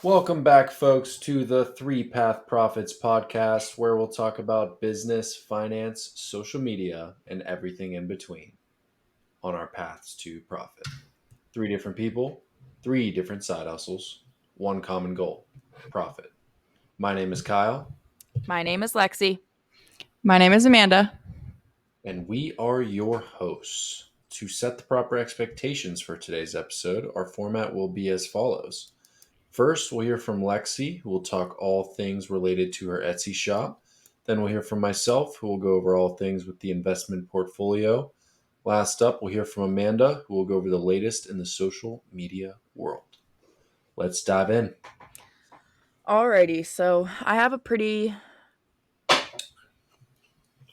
Welcome back, folks, to the Three Path Profits podcast, where we'll talk about business, finance, social media, and everything in between on our paths to profit. Three different people, three different side hustles, one common goal: profit. My name is Kyle, My name is Lexi. My name is Amanda. and we are your hosts. To set the proper expectations for today's episode, our format will be as follows. First, we'll hear from Lexi, who will talk all things related to her Etsy shop. Then we'll hear from myself, who will go over all things with the investment portfolio. Last up, we'll hear from Amanda, who will go over the latest in the social media world. Let's dive in. Alrighty, so I have a pretty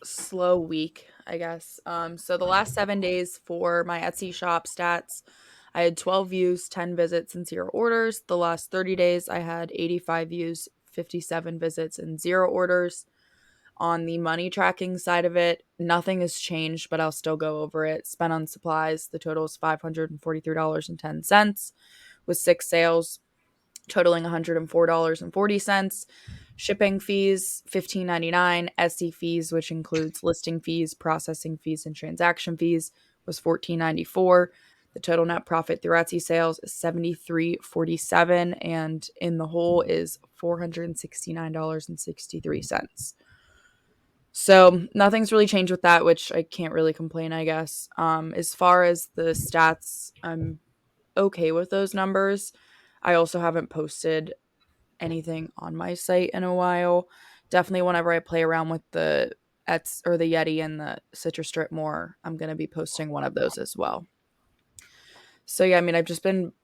slow week, I guess. So the last 7 days for my Etsy shop stats, I had 12 views, 10 visits, and 0 orders. The last 30 days, I had 85 views, 57 visits, and 0 orders. On the money tracking side of it, nothing has changed, but I'll still go over it. Spent on supplies, the total is $543.10, with 6 sales, totaling $104.40. Shipping fees $15.99. Etsy fees, which includes listing fees, processing fees, and transaction fees, was $14.94. The total net profit through Etsy sales is $73.47, and in the whole is $469.63. So nothing's really changed with that, which I can't really complain, I guess. As far as the stats, I'm okay with those numbers. I also haven't posted anything on my site in a while. Definitely whenever I play around with the Ets or the Yeti and the Citrus Strip more, I'm going to be posting one of those as well. So yeah, I mean, I've just been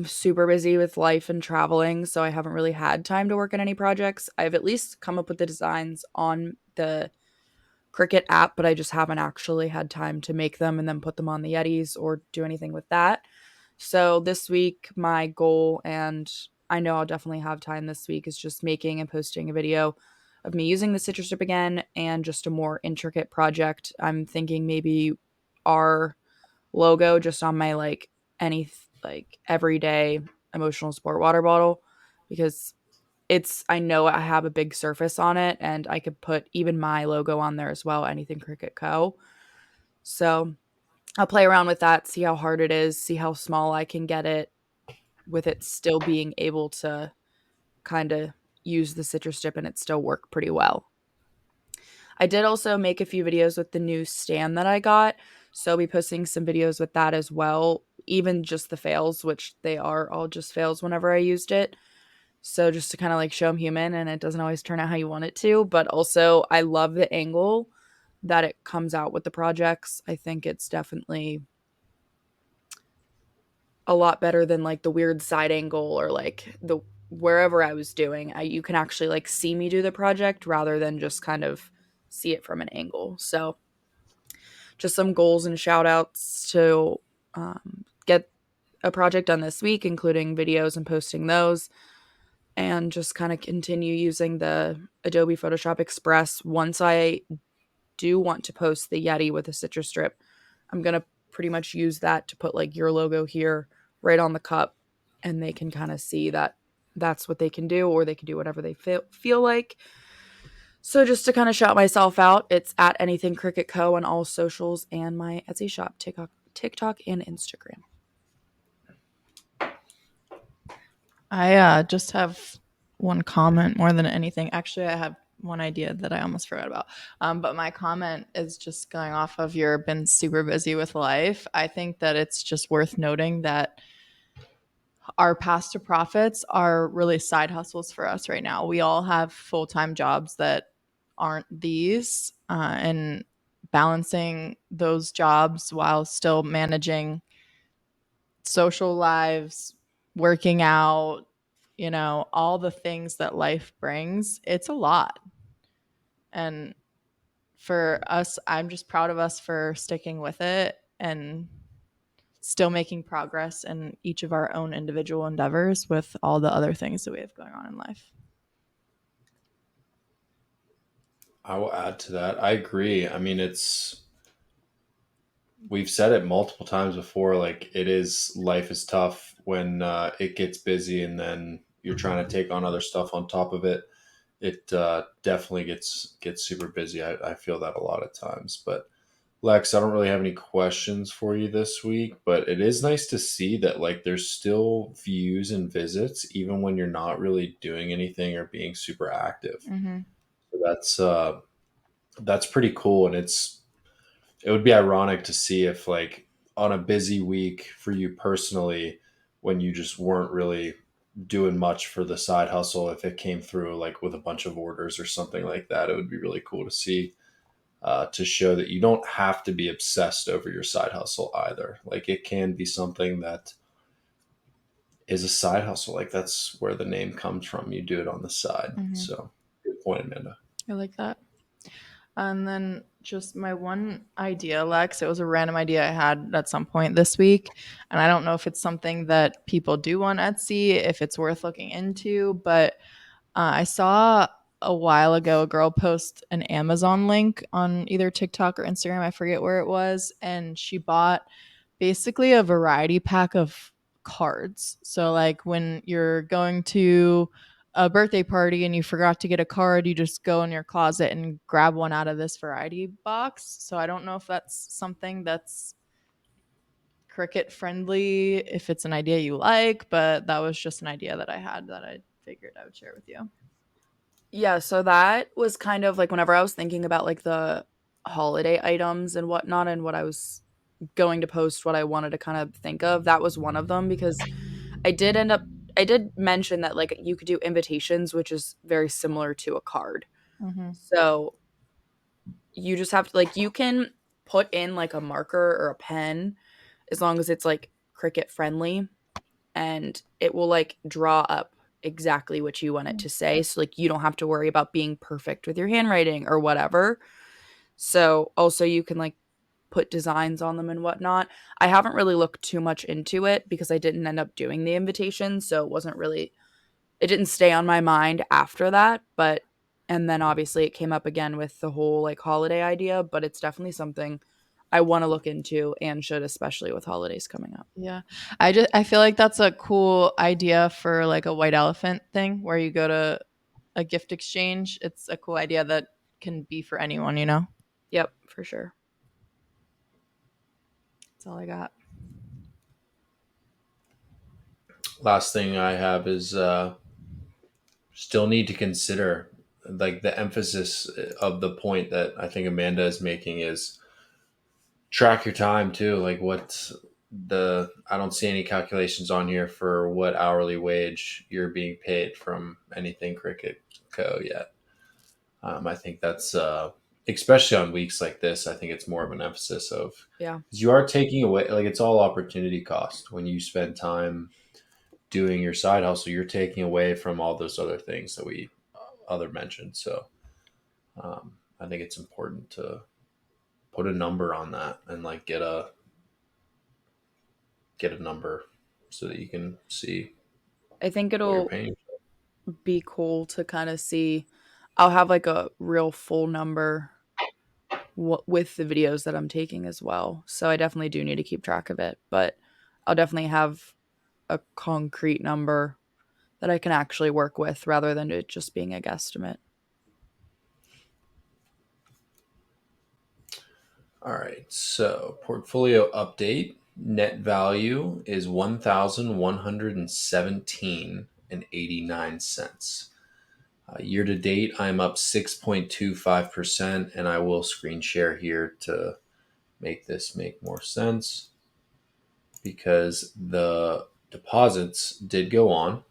super busy with life and traveling, so I haven't really had time to work on any projects. I've at least come up with the designs on the Cricut app, but I just haven't actually had time to make them and then put them on the Yetis or do anything with that. So this week, my goal, and I know I'll definitely have time this week, is just making and posting a video of me using the citrus strip again and just a more intricate project. I'm thinking maybe our logo just on my any everyday emotional support water bottle, because I know I have a big surface on it and I could put even my logo on there as well, anything Cricut Co. So I'll play around with that, see how hard it is, see how small I can get it with it still being able to kind of use the citrus dip and it still work pretty well. I did also make a few videos with the new stand that I got, so I'll be posting some videos with that as well, even just the fails, which they are all just fails whenever I used it. So just to kind of show I'm human and it doesn't always turn out how you want it to, but also I love the angle that it comes out with the projects. I think it's definitely a lot better than the weird side angle or the wherever I was doing. You can actually see me do the project rather than just kind of see it from an angle. So just some goals and shout outs to get a project done this week, including videos and posting those, and just kind of continue using the Adobe Photoshop Express. Once I do want to post the Yeti with a citrus strip, I'm going to pretty much use that to put your logo here right on the cup, and they can kind of see that that's what they can do, or they can do whatever they feel like. So just to kind of shout myself out, it's at Anything Cricut Co. on all socials and my Etsy shop, TikTok and Instagram. I just have one comment more than anything. Actually, I have one idea that I almost forgot about. But my comment is just going off of your been super busy with life. I think that it's just worth noting that our paths to profits are really side hustles for us right now. We all have full-time jobs that aren't these, and balancing those jobs while still managing social lives, working out, all the things that life brings. It's a lot. And for us, I'm just proud of us for sticking with it and still making progress in each of our own individual endeavors with all the other things that we have going on in life. I will add to that. I agree. I mean, we've said it multiple times before. Life is tough when it gets busy, and then you're trying to take on other stuff on top of it, it definitely gets super busy. I feel that a lot of times. But Lex, I don't really have any questions for you this week, but it is nice to see that like there's still views and visits even when you're not really doing anything or being super active. Mm-hmm. So that's pretty cool, and it would be ironic to see if like on a busy week for you personally, when you just weren't really doing much for the side hustle, if it came through like with a bunch of orders or something like that, it would be really cool to see, to show that you don't have to be obsessed over your side hustle either. Like it can be something that is a side hustle. Like that's where the name comes from. You do it on the side. Mm-hmm. So good point, Amanda. I like that. And then just my one idea, Lex, it was a random idea I had at some point this week. And I don't know if it's something that people do on Etsy, if it's worth looking into, but I saw a while ago a girl post an Amazon link on either TikTok or Instagram. I forget where it was. And she bought basically a variety pack of cards. So, like when you're going to a birthday party and you forgot to get a card, you just go in your closet and grab one out of this variety box. So, I don't know if that's something that's Cricut friendly, if it's an idea you like, but that was just an idea that I had that I figured I would share with you. Yeah, so that was kind of like whenever I was thinking about like the holiday items and whatnot, and what I was going to post, what I wanted to kind of think of, that was one of them, because I did mention that like you could do invitations, which is very similar to a card. Mm-hmm. So you just have to like, you can put in like a marker or a pen as long as it's like Cricut friendly, and it will like draw up exactly what you want it to say. So like you don't have to worry about being perfect with your handwriting or whatever. So also you can like put designs on them and whatnot. I haven't really looked too much into it because I didn't end up doing the invitation, so it didn't stay on my mind after that, but and then obviously it came up again with the whole like holiday idea, but it's definitely something I want to look into and should, especially with holidays coming up. Yeah. I feel like that's a cool idea for like a white elephant thing where you go to a gift exchange. It's a cool idea that can be for anyone, you know? Yep, for sure. That's all I got. Last thing I have is still need to consider like the emphasis of the point that I think Amanda is making is track your time too. Like what I don't see any calculations on here for what hourly wage you're being paid from anything Cricut Co yet. I think that's especially on weeks like this. I think it's more of an emphasis of, Yeah. because you are taking away, like it's all opportunity cost when you spend time doing your side hustle. You're taking away from all those other things that we other mentioned. So I think it's important to put a number on that and like get a number so that you can see I think what you're it'll paying. be cool to kind of see. I'll have like a real full number with the videos that I'm taking as well. So I definitely do need to keep track of it, but I'll definitely have a concrete number that I can actually work with rather than it just being a guesstimate. All right. So portfolio update. Net value is 1,117 and 89 cents. Year to date, I'm up 6.25%, and I will screen share here to make this make more sense because the deposits did go on,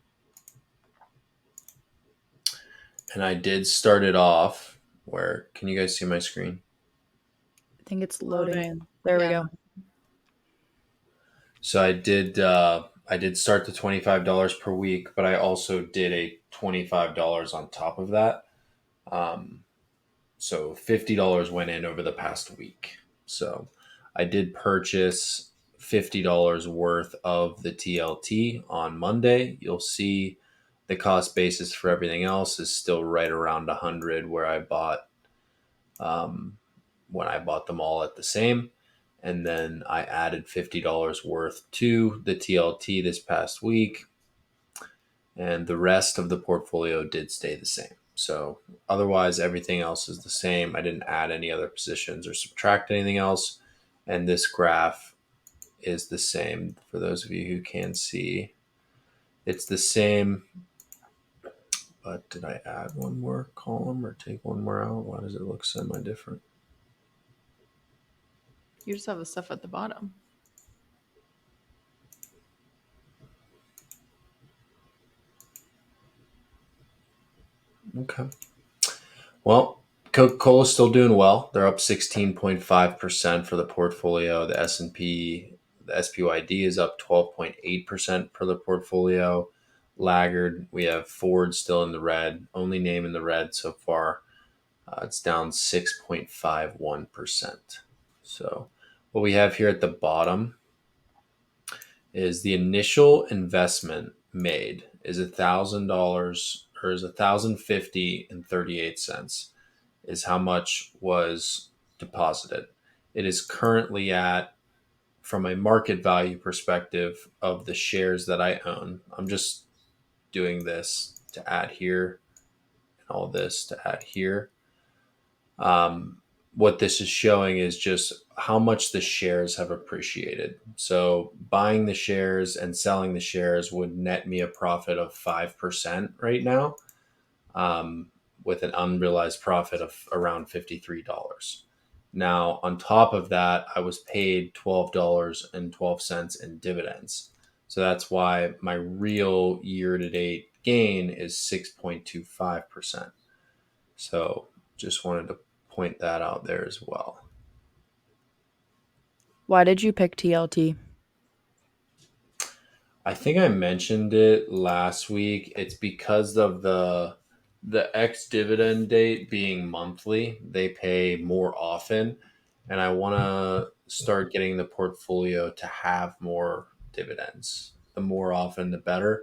and I did start it off where, can you guys see my screen? I think it's loading Loading. in. There we Yeah. go. So I did start the $25 per week, but I also did a $25 on top of that. Um, so $50 went in over the past week. So I did purchase $50 worth of the TLT on Monday. You'll see the cost basis for everything else is still right around 100 where I bought, um, when I bought them all at the same. And then I added $50 worth to the TLT this past week. and the rest of the portfolio did stay the same. So otherwise, everything else is the same. I didn't add any other positions or subtract anything else. And this graph is the same for those of you who can see. It's the same, but did I add one more column or take one more out? Why does it look semi-different? You just have the stuff at the bottom. Okay. Well, Coca-Cola is still doing well. They're up 16.5% for the portfolio. The S&P, the SPYD is up 12.8% for the portfolio. Laggard, we have Ford still in the red, only name in the red so far. It's down 6.51%. So what we have here at the bottom is the initial investment made is $1,000 or is $1,050.38 is how much was deposited. It is currently at, from a market value perspective of the shares that I own. I'm just doing this to add here and all this to add here. What this is showing is just how much the shares have appreciated. So buying the shares and selling the shares would net me a profit of 5% right now, with an unrealized profit of around $53. Now, on top of that, I was paid $12.12 in dividends. So that's why my real year to date gain is 6.25%. So just wanted to point that out there as well. Why did you pick TLT? I think I mentioned it last week. It's because of the ex dividend date being monthly. They pay more often, and I want to start getting the portfolio to have more dividends. The more often, the better,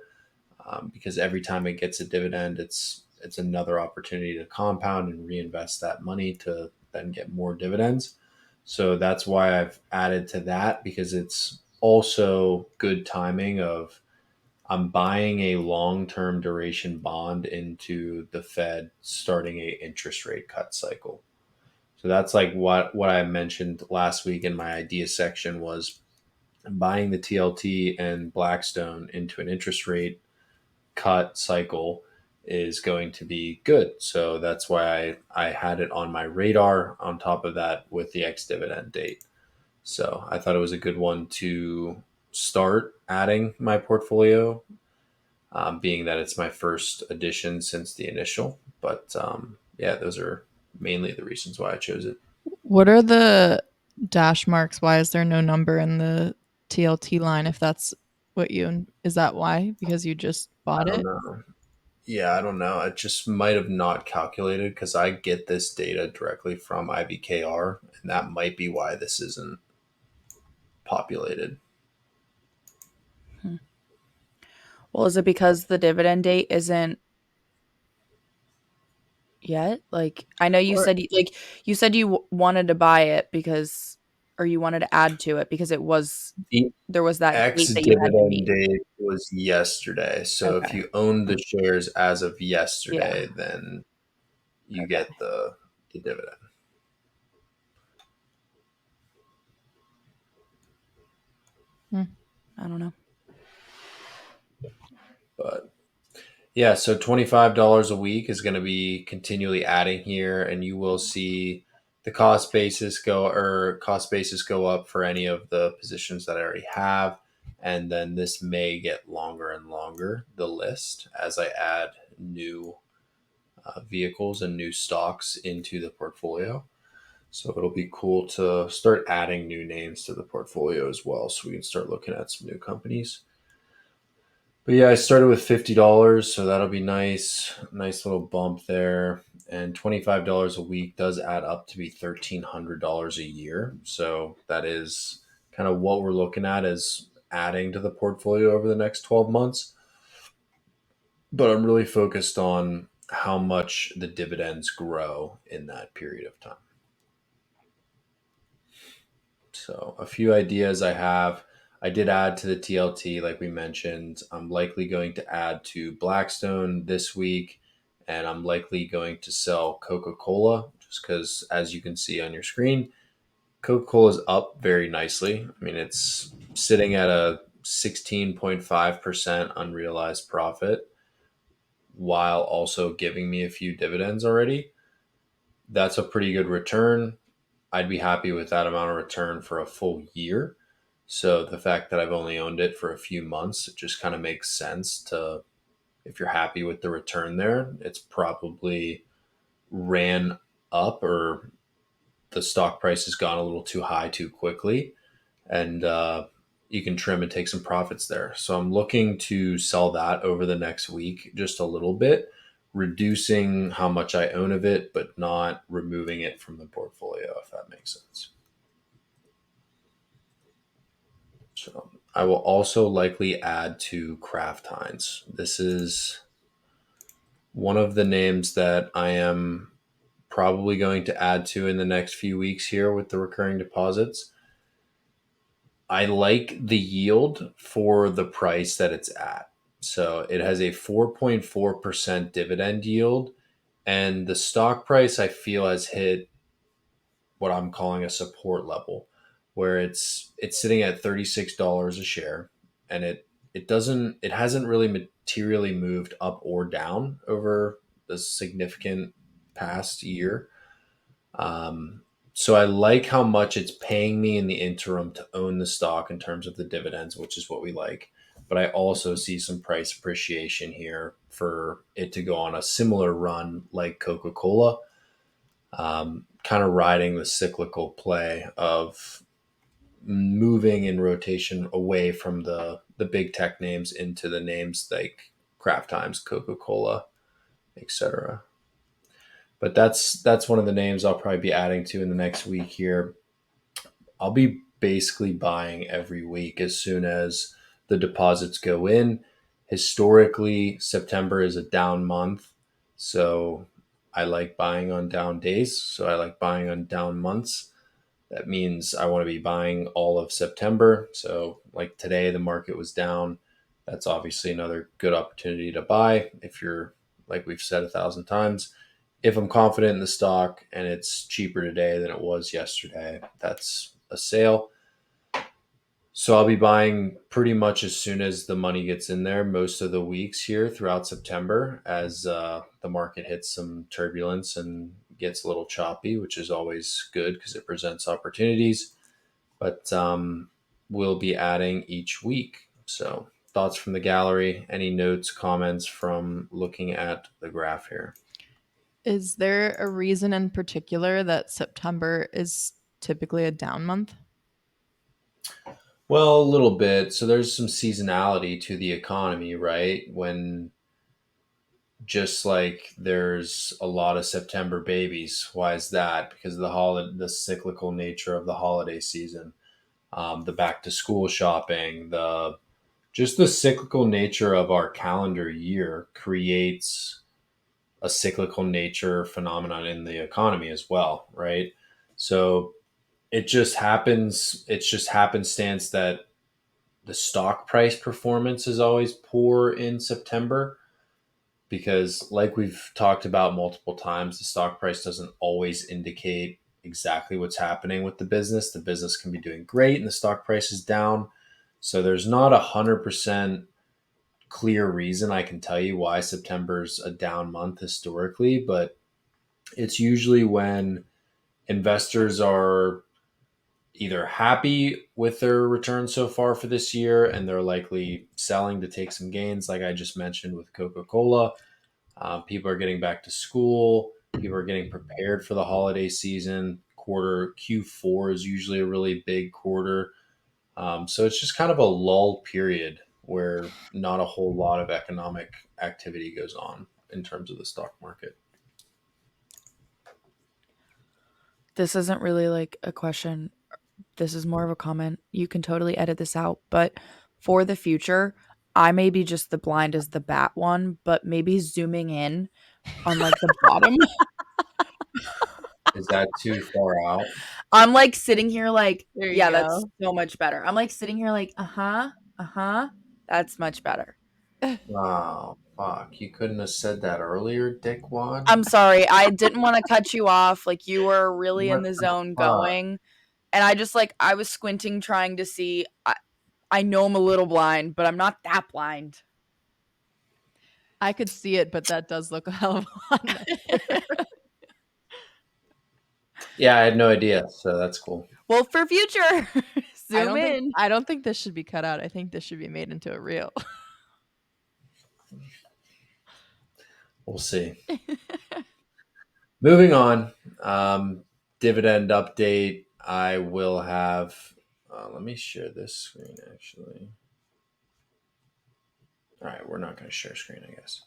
because every time it gets a dividend, it's another opportunity to compound and reinvest that money to then get more dividends. So that's why I've added to that, because it's also good timing of I'm buying a long-term duration bond into the Fed starting a interest rate cut cycle. So that's like what I mentioned last week in my idea section was buying the TLT and Blackstone into an interest rate cut cycle is going to be good. So that's why I had it on my radar on top of that with the ex dividend date. So I thought it was a good one to start adding my portfolio, being that it's my first addition since the initial. But yeah, those are mainly the reasons why I chose it. What are the dash marks? Why is there no number in the TLT line if that's what you is that why? Because you just I bought don't it? know. Yeah, I don't know. I just might have not calculated because I get this data directly from IBKR, and that might be why this isn't populated. Well, is it because the dividend date isn't yet? Like, I know you Or said you said you wanted to buy it because, or you wanted to add to it because The there was that ex date that you had to dividend meet. date was yesterday. So if Okay. you own the shares as of Yeah. yesterday, then you Okay. get the dividend. I don't know. But yeah, so $25 a week is going to be continually adding here, and you will see the cost basis go up for any of the positions that I already have. And then this may get longer and longer, the list, as I add new vehicles and new stocks into the portfolio. So it'll be cool to start adding new names to the portfolio as well, so we can start looking at some new companies. But yeah, I started with $50, so that'll be nice. Nice little bump there. And $25 a week does add up to be $1,300 a year. So that is kind of what we're looking at as adding to the portfolio over the next 12 months. But I'm really focused on how much the dividends grow in that period of time. So a few ideas I have. I did add to the TLT, like we mentioned. I'm likely going to add to Blackstone this week, and I'm likely going to sell Coca Cola just because, as you can see on your screen, Coca Cola is up very nicely. I mean, it's sitting at a 16.5% unrealized profit while also giving me a few dividends already. That's a pretty good return. I'd be happy with that amount of return for a full year. So the fact that I've only owned it for a few months, it just kind of makes sense to, if you're happy with the return there, it's probably ran up or the stock price has gone a little too high too quickly. And you can trim and take some profits there. So I'm looking to sell that over the next week just a little bit, reducing how much I own of it, but not removing it from the portfolio, if that makes sense. So I will also likely add to Kraft Heinz. This is one of the names that I am probably going to add to in the next few weeks here with the recurring deposits. I like the yield for the price that it's at. So it has a 4.4% dividend yield, and the stock price I feel has hit what I'm calling a support level, where it's sitting at $36 a share, and it hasn't really materially moved up or down over the significant past year. So I like how much it's paying me in the interim to own the stock in terms of the dividends, which is what we like. But I also see some price appreciation here for it to go on a similar run like Coca Cola, kind of riding the cyclical play of moving in rotation away from the big tech names into the names like Kraft Heinz, Coca Cola, etc. But that's one of the names I'll probably be adding to in the next week here. I'll be basically buying every week as soon as the deposits go in. Historically, September is a down month. So I like buying on down days. So I like buying on down months. That means I want to be buying all of September. So, like today, the market was down. That's obviously another good opportunity to buy if you're, like we've said 1,000 times, if I'm confident in the stock and it's cheaper today than it was yesterday, that's a sale. So I'll be buying pretty much as soon as the money gets in there, most of the weeks here throughout September, as the market hits some turbulence and gets a little choppy, which is always good because it presents opportunities. But we'll be adding each week. So thoughts from the gallery, any notes, comments from looking at the graph here? Is there a reason in particular that September is typically a down month? Well, a little bit. So there's some seasonality to the economy, right? When just like there's a lot of September babies. Why is that? Because of the cyclical nature of the holiday season, the back to school shopping, the just the cyclical nature of our calendar year creates a cyclical nature phenomenon in the economy as well, right? So it just happens. It's just happenstance that the stock price performance is always poor in September because, like we've talked about multiple times, the stock price doesn't always indicate exactly what's happening with the business. The business can be doing great and the stock price is down. So there's not 100% clear reason I can tell you why September's a down month historically, but it's usually when investors are either happy with their return so far for this year and they're likely selling to take some gains, like I just mentioned with Coca Cola. People are getting back to school. People are getting prepared for the holiday season. Quarter Q4 is usually a really big quarter. So it's just kind of a lull period where not a whole lot of economic activity goes on in terms of the stock market. This isn't really like a question. This is more of a comment. You can totally edit this out, but for the future, I may be just the blind as the bat one, but maybe zooming in on like the bottom Is that too far out? I'm like sitting here like, There you yeah, that's go. so much better. I'm like sitting here like, that's much better. Oh, fuck. You couldn't have said that earlier, dickwad? I'm sorry. I didn't want to cut you off. Like you were really in What the the zone fuck? going. And I just like, I was squinting trying to see. I know I'm a little blind, but I'm not that blind. I could see it, but that does look a hell of a lot nicer. Yeah, I had no idea, so that's cool. Well, for future, zoom in. I don't think this should be cut out. I think this should be made into a reel. We'll see. Moving on. Dividend update. I will have. Let me share this screen actually. All right, we're not going to share screen, I guess.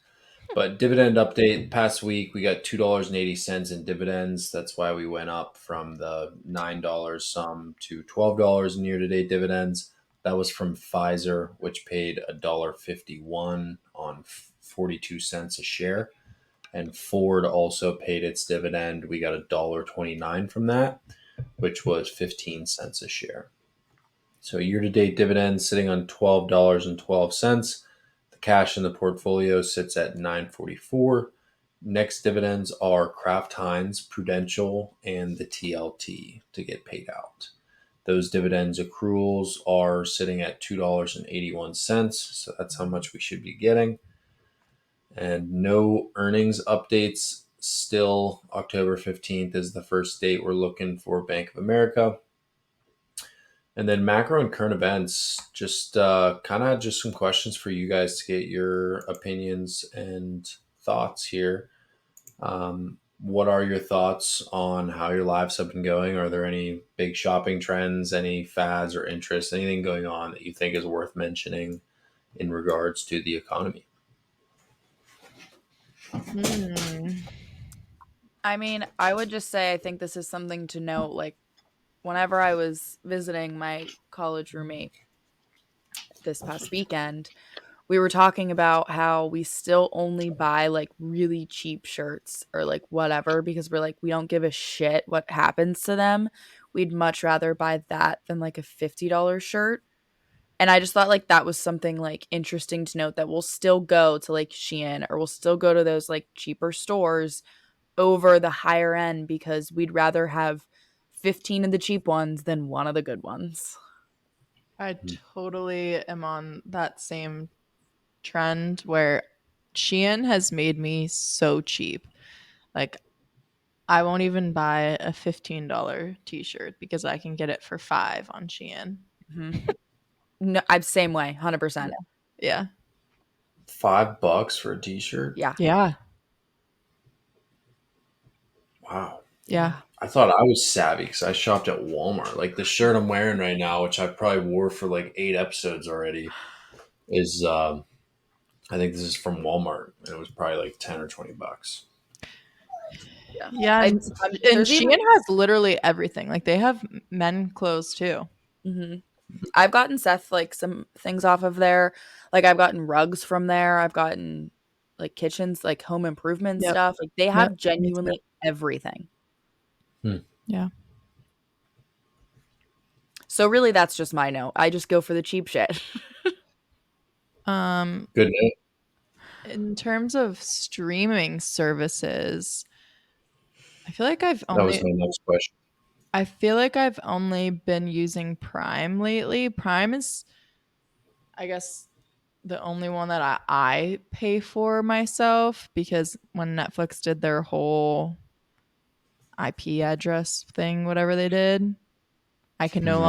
But dividend update past week, we got $2.80 in dividends. That's why we went up from the $9 some to $12 in year-to-date dividends. That was from Pfizer, which paid $1.51 on 42 cents a share. And Ford also paid its dividend. We got $1.29 from that, which was 15 cents a share. So year-to-date dividends sitting on $12.12. The cash in the portfolio sits at $9.44. Next dividends are Kraft Heinz, Prudential, and the TLT to get paid out. Those dividends accruals are sitting at $2.81. So that's how much we should be getting. And no earnings updates. Still, October 15th is the first date we're looking for Bank of America. And then macro and current events, just kind of just some questions for you guys to get your opinions and thoughts here. What are your thoughts on how your lives have been going? Are there any big shopping trends, any fads or interests, anything going on that you think is worth mentioning in regards to the economy? I mean, I would just say I think this is something to note. Like, whenever I was visiting my college roommate this past weekend, we were talking about how we still only buy like really cheap shirts or like whatever because we're like, we don't give a shit what happens to them. We'd much rather buy that than like a $50 shirt. And I just thought like that was something like interesting to note that we'll still go to like Shein or we'll still go to those like cheaper stores over the higher end because we'd rather have 15 of the cheap ones than one of the good ones. I totally am on that same trend where Shein has made me so cheap. Like, I won't even buy a $15 t-shirt because I can get it for $5 on Shein. Mm-hmm. No, I'm same way, 100%. Yeah. $5 for a t-shirt? Yeah. Yeah. Wow. Yeah. I thought I was savvy because I shopped at Walmart. Like the shirt I'm wearing right now, which I probably wore for like 8 episodes already, is I think this is from Walmart, and it was probably like $10 or $20. Yeah. And there's Shein even has literally everything. Like, they have men clothes too. I've gotten Seth like some things off of there. Like I've gotten rugs from there. I've gotten like kitchens, like home improvement Yep. stuff. Like they Yep. have Me too. genuinely everything. Yeah. So really that's just my note. I just go for the cheap shit. Good note. In terms of streaming services, I feel like That was my next question. I feel like I've only been using Prime lately. Prime is, I guess, the only one that I pay for myself because when Netflix did their whole IP address thing, whatever they did, I can no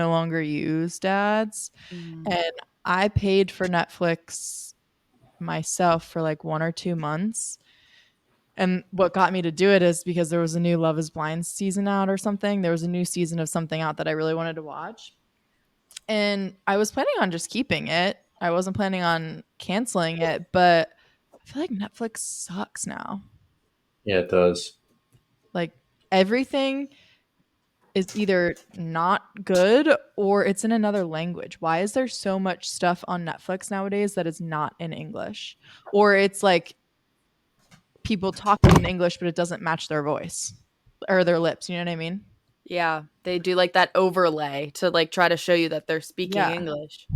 longer use Dad's, and I paid for Netflix myself for like 1 or 2 months. And what got me to do it is because there was a new Love is Blind season out or something. There was a new season of something out that I really wanted to watch. And I was planning on just keeping it. I wasn't planning on canceling it, but I feel like Netflix sucks now. Yeah, it does. Like, everything is either not good or it's in another language. Why is there so much stuff on Netflix nowadays that is not in English? Or it's like people talking in English, but it doesn't match their voice. or their lips. You know what I mean? Yeah, they do like that overlay to like try to show you that they're speaking Yeah. English.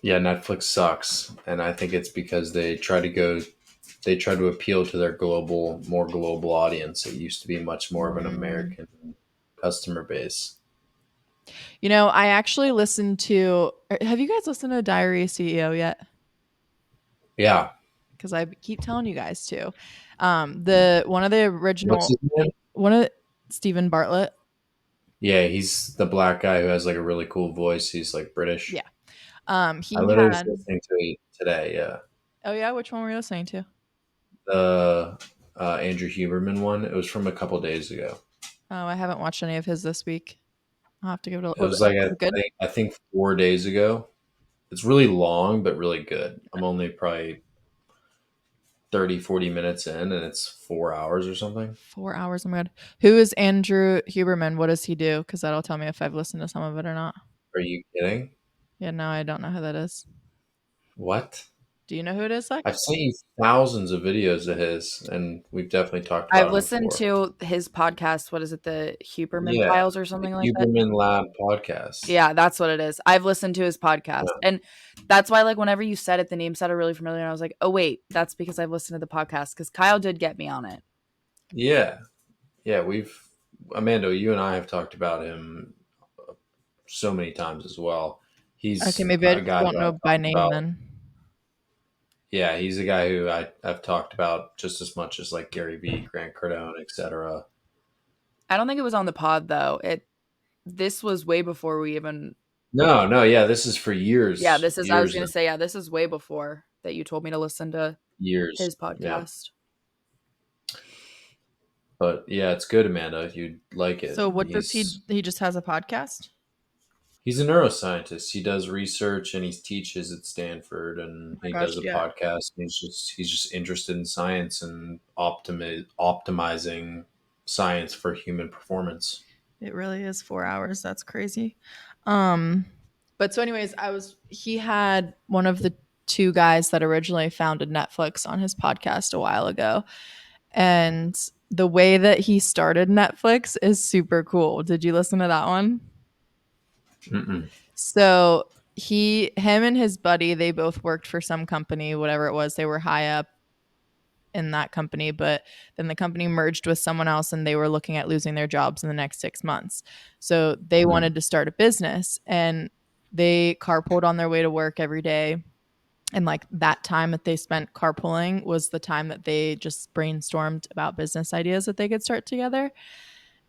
Yeah, Netflix sucks, and I think it's because they try to appeal to their more global audience. It used to be much more of an American customer base. You know, I actually listened to. Have you guys listened to Diary of a CEO yet? Yeah, Because I keep telling you guys to. The one of the what's original his name? one of Stephen Bartlett. Yeah, he's the black guy who has like a really cool voice. He's like British. Yeah. I He literally was had. listening to it today. Yeah, Oh yeah, which one were you listening to? the Andrew Huberman one. It was from a couple days ago. Oh, I haven't watched any of his this week. I'll have to give it a. It Was was like it good? I think 4 days ago. It's really long, but really good. I'm only probably 30, 40 minutes in, and it's 4 hours or something. 4 hours. Oh my god. Who is Andrew Huberman? What does he do? Because that'll tell me if I've listened to some of it or not. Are you kidding? Yeah, no, I don't know who that is. What? Do you know who it is, Lex? I've sent you thousands of videos of his, and we've definitely talked I've about him listened before. to his podcast. What is it? The Huberman Yeah, Files or the something like that? Huberman Lab podcast. Yeah, that's what it is. I've listened to his podcast. Yeah. And that's why like whenever you said it, the name sounded really familiar and I was like, "Oh wait, that's because I've listened to the podcast cuz Kyle did get me on it." Yeah, yeah. Amanda, you and I have talked about him so many times as well. Okay, He's maybe I a just guy don't who I've know by talked name about. then. Yeah, he's a guy who I've talked about just as much as like Gary Vee, Grant Cardone, etc. I don't think it was on the pod though. This was way before we even. No, no, yeah, this is for Yeah, years, I was years going and to say yeah, this is way before that you told me to listen to years. his Yeah, podcast. but yeah, it's good, Amanda. You'd like it. So what does he just has a podcast? He's a neuroscientist. He does research and he teaches at Stanford, and Oh my he gosh, does a yeah. podcast. And he's just interested in science and optimizing science for human performance. It really is 4 hours. That's crazy. But so anyways, he had one of the two guys that originally founded Netflix on his podcast a while ago. And the way that he started Netflix is super cool. Did you listen to that one? Mm-mm. So him and his buddy, they both worked for some company, whatever it was. They were high up in that company, but then the company merged with someone else and they were looking at losing their jobs in the next 6 months. So they wanted to start a business and they carpooled on their way to work every day. And like that time that they spent carpooling was the time that they just brainstormed about business ideas that they could start together.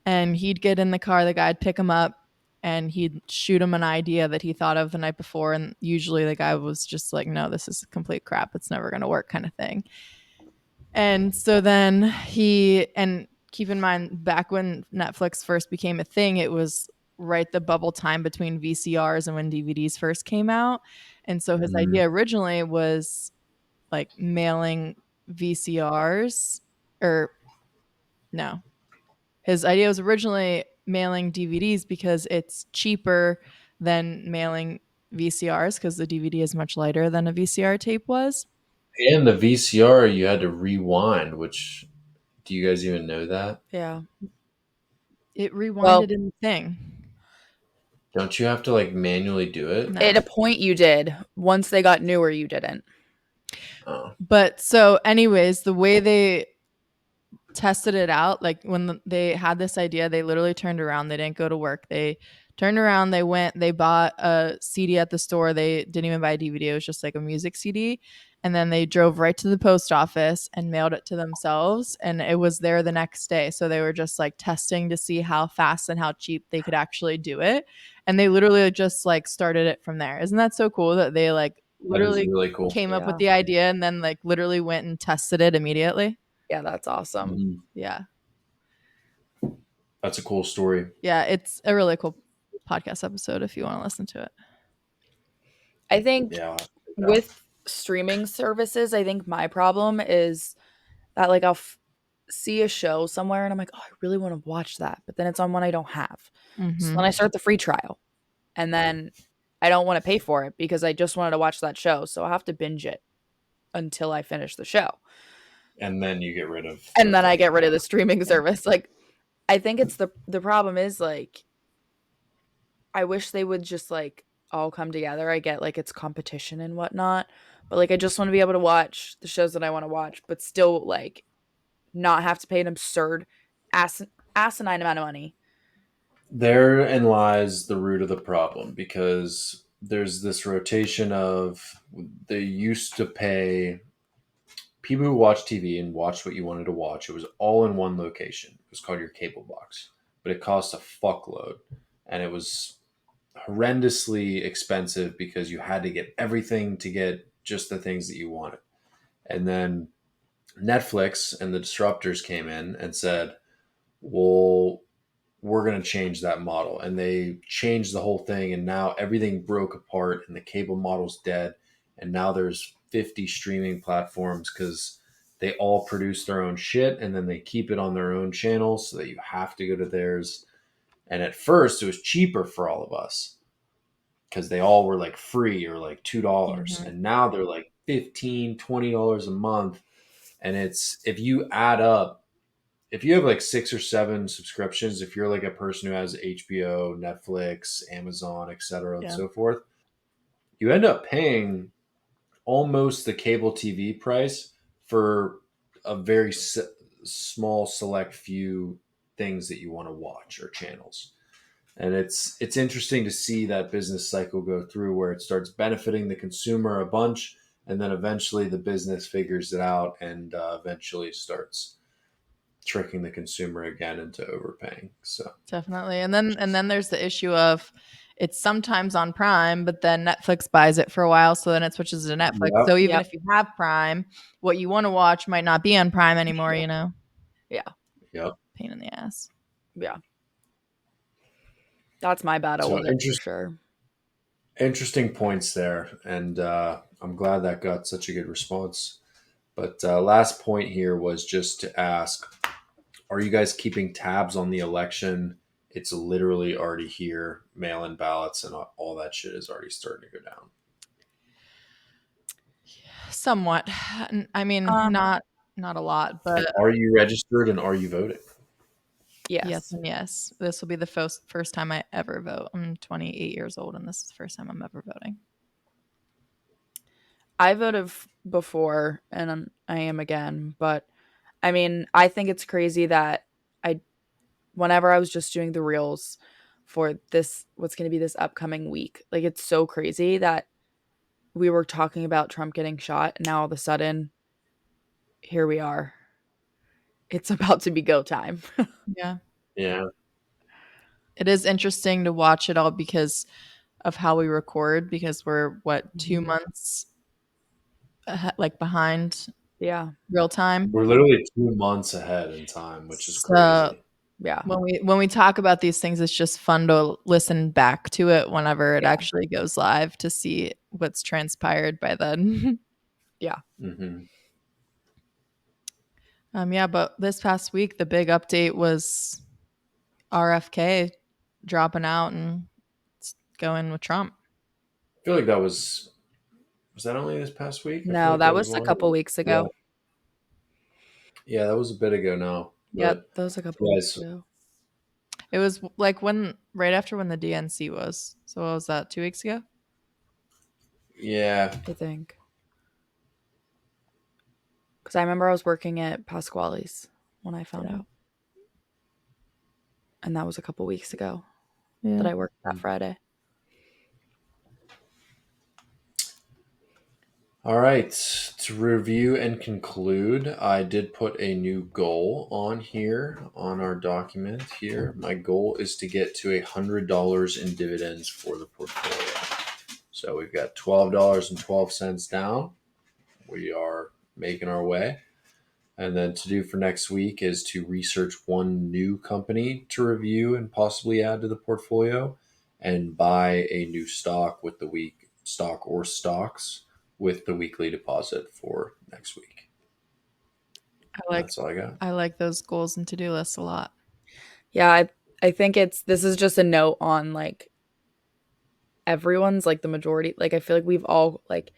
And he'd get in the car, the guy'd pick him up and he'd shoot him an idea that he thought of the night before. And usually the guy was just like, no, this is complete crap. It's never going to work kind of thing. And so then and keep in mind, back when Netflix first became a thing, it was right the bubble time between VCRs and when DVDs first came out. And so his idea originally was like mailing VCRs or no. His idea was originally mailing DVDs because it's cheaper than mailing VCRs because the DVD is much lighter than a VCR tape was. And the VCR, you had to rewind, which do you guys even know that? Yeah. It rewinded Well, in the thing. Don't you have to like manually do it? No. at a point you did. Once they got newer, you didn't. Oh. But so, anyways, the way they tested it out, like when they had this idea, they literally turned around. They didn't go to work. They turned around. They went. They bought a CD at the store. They didn't even buy a DVD. It was just like a music CD. And then they drove right to the post office and mailed it to themselves. And it was there the next day. So they were just like testing to see how fast and how cheap they could actually do it. And they literally just like started it from there. Isn't that so cool that they like literally really cool. came up with the idea and then like literally went and tested it immediately? Yeah, that's awesome. Mm-hmm. Yeah. That's a cool story. Yeah, it's a really cool podcast episode if you want to listen to it. I think with streaming services, I think my problem is that like I'll see a show somewhere and I'm like, oh, I really want to watch that, but then it's on one I don't have. So then I start the free trial and then I don't want to pay for it because I just wanted to watch that show. So I have to binge it until I finish the show. And then you get rid of and then I thing. get rid of the streaming service. Like, I think it's the problem is like I wish they would just like all come together. I get like it's competition and whatnot, but like I just want to be able to watch the shows that I want to watch, but still like not have to pay an absurd asinine amount of money. Therein lies the root of the problem because there's this rotation of they used to pay people who watch TV and watched what you wanted to watch. It was all in one location. It was called your cable box, but it cost a fuckload, and it was horrendously expensive because you had to get everything to get just the things that you wanted. And then Netflix and the disruptors came in and said, "Well, we're going to change that model." And they changed the whole thing, and now everything broke apart and the cable model's dead, and now there's 50 streaming platforms because they all produce their own shit and then they keep it on their own channels so that you have to go to theirs. And at first it was cheaper for all of us because they all were like free or like $2, Mhm. and now they're like 15 $20 a month. And it's, if you add up, if you have like 6 or 7 subscriptions, if you're like a person who has HBO, Netflix, Amazon, etc., and Yeah. so forth, you end up paying almost the cable TV price for a very small, select few things that you want to watch or channels. And it's interesting to see that business cycle go through where it starts benefiting the consumer a bunch, and then eventually the business figures it out and eventually starts tricking the consumer again into overpaying. So Definitely. And then there's the issue of it's sometimes on Prime, but then Netflix buys it for a while, so then it switches to Netflix. yep, So even Yep. if you have Prime, what you want to watch might not be on Prime anymore, you know. Yeah. yep. Pain in the ass. Yeah. That's my battle So with it for sure. interesting points there, and I'm glad that got such a good response. But last point here was just to ask: are you guys keeping tabs on the election? It's literally already here. Mail-in ballots and all that shit is already starting to go down. Somewhat. I mean, Um, not a lot, but And are you registered and are you voting? yes yes. and yes. This will be the first time I ever vote. I'm 28 years old, and this is the first time I'm ever voting. I voted before and I am again, but I mean, I think it's crazy that I whenever I was just doing the reels for this what's going to be this upcoming week. Like it's so crazy that we were talking about Trump getting shot and now all of a sudden here we are. It's about to be go time. Yeah. Yeah. It is interesting to watch it all because of how we record, because we're what, 2 months like behind Yeah. real time. We're literally 2 months ahead in time, which is So crazy. Yeah. when we talk about these things, it's just fun to listen back to it whenever it Yeah. actually goes live to see what's transpired by then. Yeah. Hmm. Yeah, but this past week the big update was RFK dropping out and going with Trump. I feel like that was that only this past week? I feel No, like that that was was a longer. couple weeks Yeah. ago. Yeah, that was a bit ago now. Yep, But that was a couple weeks guys, ago. It was like right after when the DNC was. So what was that, 2 weeks ago? yeah, I think. Because I remember I was working at Pasquale's when I found Yeah. out. And that was a couple weeks ago that Yeah. I worked that Friday. all right. To review and conclude, I did put a new goal on here on our document here. My goal is to get to $100 in dividends for the portfolio. So we've got $12.12 down. We are making our way. And then to do for next week is to research one new company to review and possibly add to the portfolio, and buy a new stock with the week stock or stocks with the weekly deposit for next week. I like That's all I got. I like those goals and to-do lists a lot. Yeah, I think this is just a note on like everyone's like the majority. Like I feel like we've all like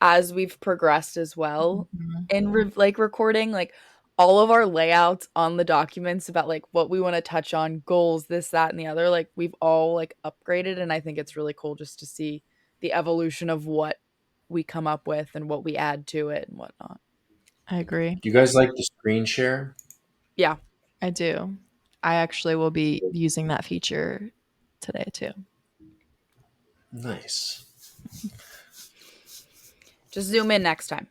as we've progressed as well Mhm. in like recording, like all of our layouts on the documents about like what we want to touch on, goals, this, that, and the other, like we've all like upgraded, and I think it's really cool just to see the evolution of what we come up with and what we add to it and whatnot. I agree. Do you guys like the screen share? Yeah. I do. I actually will be using that feature today too. Nice. Just zoom in next time.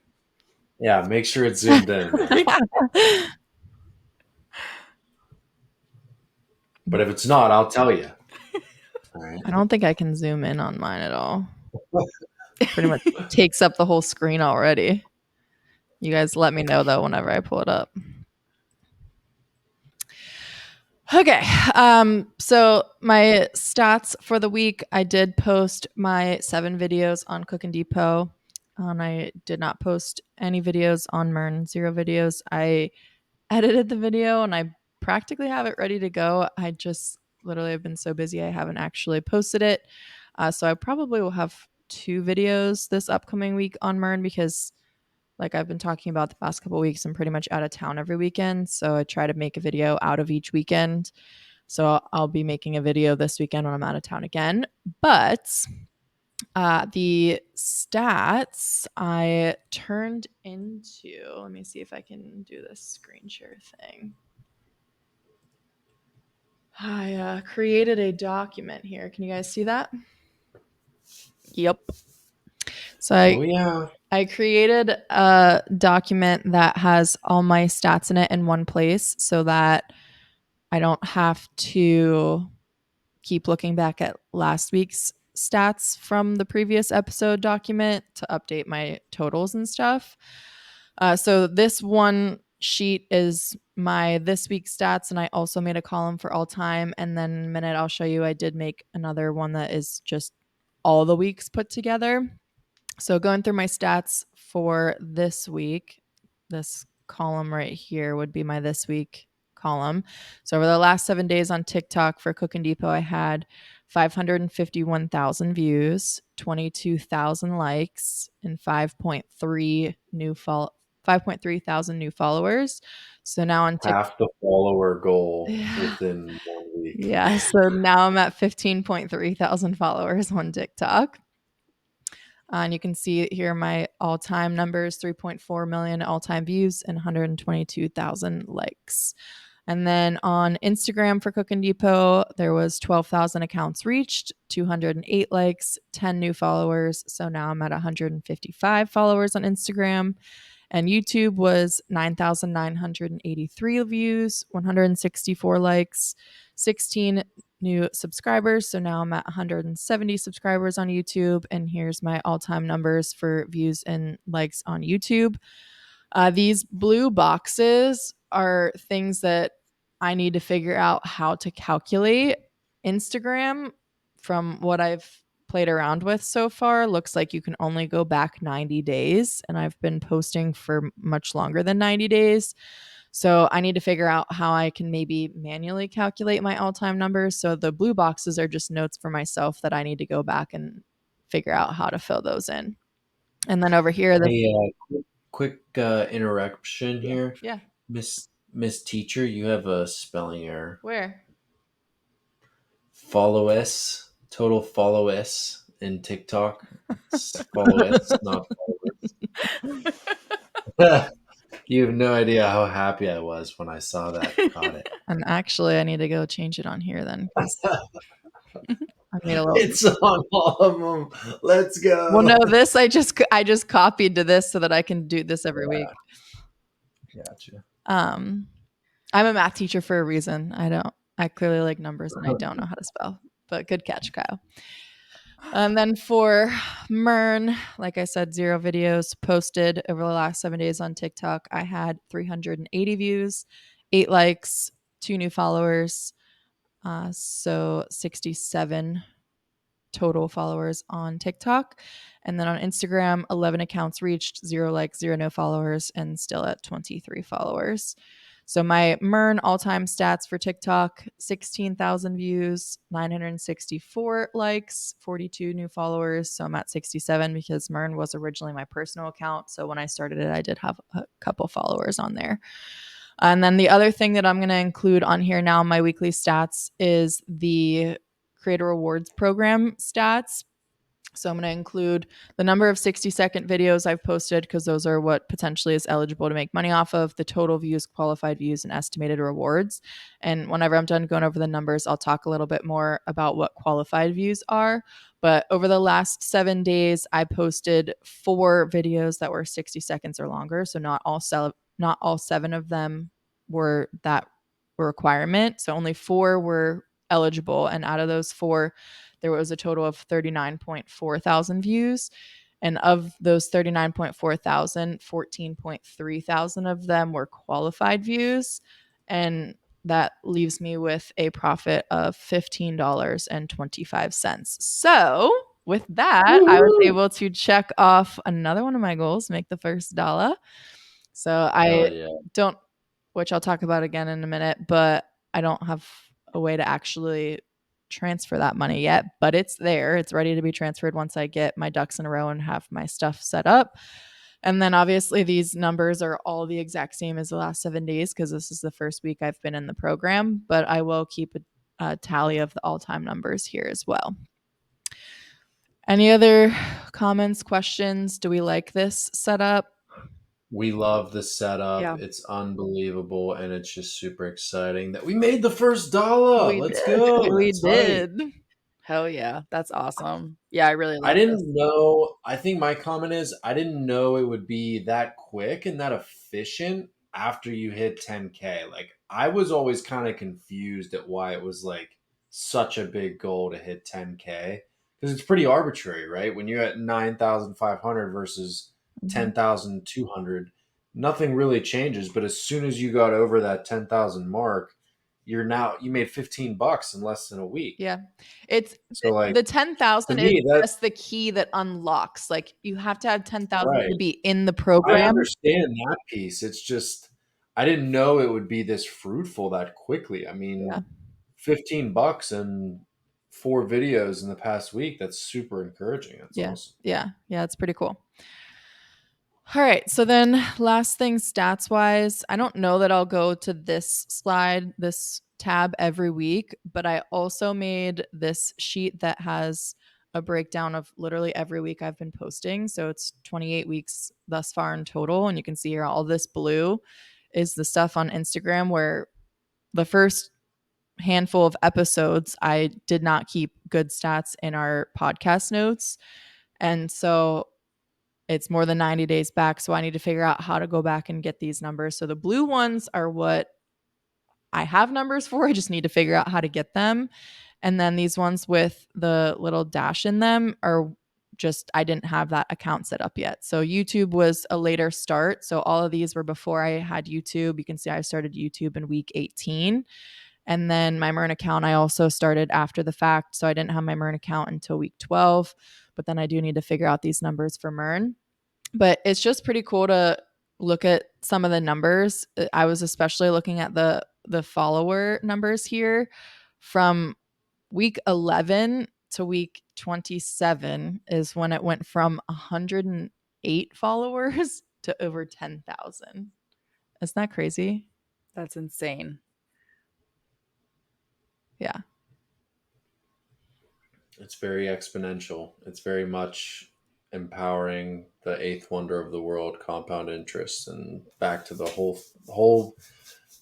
Yeah, make sure it's zoomed in. But if it's not, I'll tell you. All right. I don't think I can zoom in on mine at all. Pretty much takes up the whole screen already. You guys let me know though whenever I pull it up. Okay. So my stats for the week, I did post my 7 videos on Cooking Depot. And I did not post any videos on Mern, 0 videos. I edited the video and I practically have it ready to go. I just literally have been so busy I haven't actually posted it. So I probably will have 2 videos this upcoming week on Mern because like I've been talking about the past couple weeks, I'm pretty much out of town every weekend. So I try to make a video out of each weekend. So I'll be making a video this weekend when I'm out of town again. But the stats I turned into, let me see if I can do this screen share thing. I created a document here. Can you guys see that? Yep. So Oh, yeah. I created a document that has all my stats in it in one place so that I don't have to keep looking back at last week's stats from the previous episode document to update my totals and stuff. So this one sheet is my this week's stats, and I also made a column for all time. And then in a minute, I'll show you I did make another one that is just all the weeks put together. So going through my stats for this week, this column right here would be my this week column. So over the last 7 days on TikTok for Cooking Depot, I had 551,000 views, 22,000 likes, and 5.3 thousand new followers. So now on TikTok, Half the follower goal within 1 week. yeah. So now I'm at 15.3 thousand followers on TikTok. And you can see here my all-time numbers, 3.4 million all-time views and 122,000 likes. And then on Instagram for Cooking Depot, there was 12,000 accounts reached, 208 likes, 10 new followers. So now I'm at 155 followers on Instagram. And YouTube was 9,983 views, 164 likes, 16 new subscribers. So now I'm at 170 subscribers on YouTube. And here's my all-time numbers for views and likes on YouTube. These blue boxes are things that I need to figure out how to calculate. Instagram, from what I've played around with so far, looks like you can only go back 90 days. And I've been posting for much longer than 90 days. So I need to figure out how I can maybe manually calculate my all-time numbers. So the blue boxes are just notes for myself that I need to go back and figure out how to fill those in. And then over here, Quick interruption here. yeah, Miss Teacher, you have a spelling error. where? Follow us, total follow us in TikTok. Follow us, not followers. You have no idea how happy I was when I saw that. Caught it. And actually, I need to go change it on here then. I made a little. It's on all of them. Let's go. Well, no, this I just copied to this so that I can do this every week. Gotcha. I'm a math teacher for a reason. I clearly like numbers and I don't know how to spell. But good catch, Kyle. And then for Mern, like I said, 0 videos posted over the last 7 days on TikTok. I had 380 views, 8 likes, 2 new followers. So 67 total followers on TikTok. And then on Instagram, 11 accounts reached, 0 likes, 0 no followers, and still at 23 followers. So my Mern all-time stats for TikTok: 16,000 views, 964 likes, 42 new followers. So I'm at 67 because Mern was originally my personal account. So when I started it, I did have a couple followers on there. And then the other thing that I'm going to include on here now, my weekly stats, is the Creator Rewards Program stats. So I'm going to include the number of 60-second videos I've posted, because those are what potentially is eligible to make money off of, the total views, qualified views, and estimated rewards. And whenever I'm done going over the numbers, I'll talk a little bit more about what qualified views are. But over the last 7 days, I posted 4 videos that were 60 seconds or longer. So not all 7 of them were that requirement. So only 4 were eligible. And out of those 4, there was a total of 39.4 thousand views. And of those 39.4 thousand, 14.3 thousand of them were qualified views. And that leaves me with a profit of $15.25. So with that, I was able to check off another one of my goals, make the first dollar. So I don't, which I'll talk about again in a minute, but I don't have a way to actually transfer that money yet, but it's there. It's ready to be transferred once I get my ducks in a row and have my stuff set up. And then obviously these numbers are all the exact same as the last 7 days, because this is the first week I've been in the program, but I will keep a tally of the all-time numbers here as well. Any other comments, questions? Do we like this setup? We love the setup. Yeah. It's unbelievable, and it's just super exciting that we made the first dollar. Let's did. go. We That's right. did. Hell yeah. That's awesome. Yeah, I really like I didn't this. know. I think my comment is I didn't know it would be that quick and that efficient after you hit 10K. Like, I was always kind of confused at why it was like such a big goal to hit 10K, because it's pretty arbitrary, right? When you're at 9,500 versus 10,200, nothing really changes. But as soon as you got over that 10,000 mark, you made $15 in less than a week. Yeah. It's So like the 10,000 to is me, that just the key that unlocks. Like, you have to have 10,000 right. to be in the I program. understand that piece. It's just I didn't know it would be this fruitful that quickly. I mean, Yeah. $15 and 4 videos in the past week. That's super encouraging. That's awesome. Yeah, it's pretty cool. All right, so then last thing, stats wise, I don't know that I'll go to this slide, this tab every week, but I also made this sheet that has a breakdown of literally every week I've been posting. So it's 28 weeks thus far in total. And you can see here, all this blue is the stuff on Instagram where the first handful of episodes, I did not keep good stats in our podcast notes. And so it's more than 90 days back. So I need to figure out how to go back and get these numbers. So the blue ones are what I have numbers for. I just need to figure out how to get them. And then these ones with the little dash in them are just, I didn't have that account set up yet. So YouTube was a later start. So all of these were before I had YouTube. You can see I started YouTube in week 18. And then my Mern account, I also started after the fact. So I didn't have my Mern account until week 12. But then I do need to figure out these numbers for Mern. But it's just pretty cool to look at some of the numbers. I was especially looking at the follower numbers here from week 11 to week 27 is when it went from 108 followers to over 10,000. Isn't that crazy? That's insane. Yeah. It's very exponential. It's very much empowering the eighth wonder of the world, compound interest, and back to the whole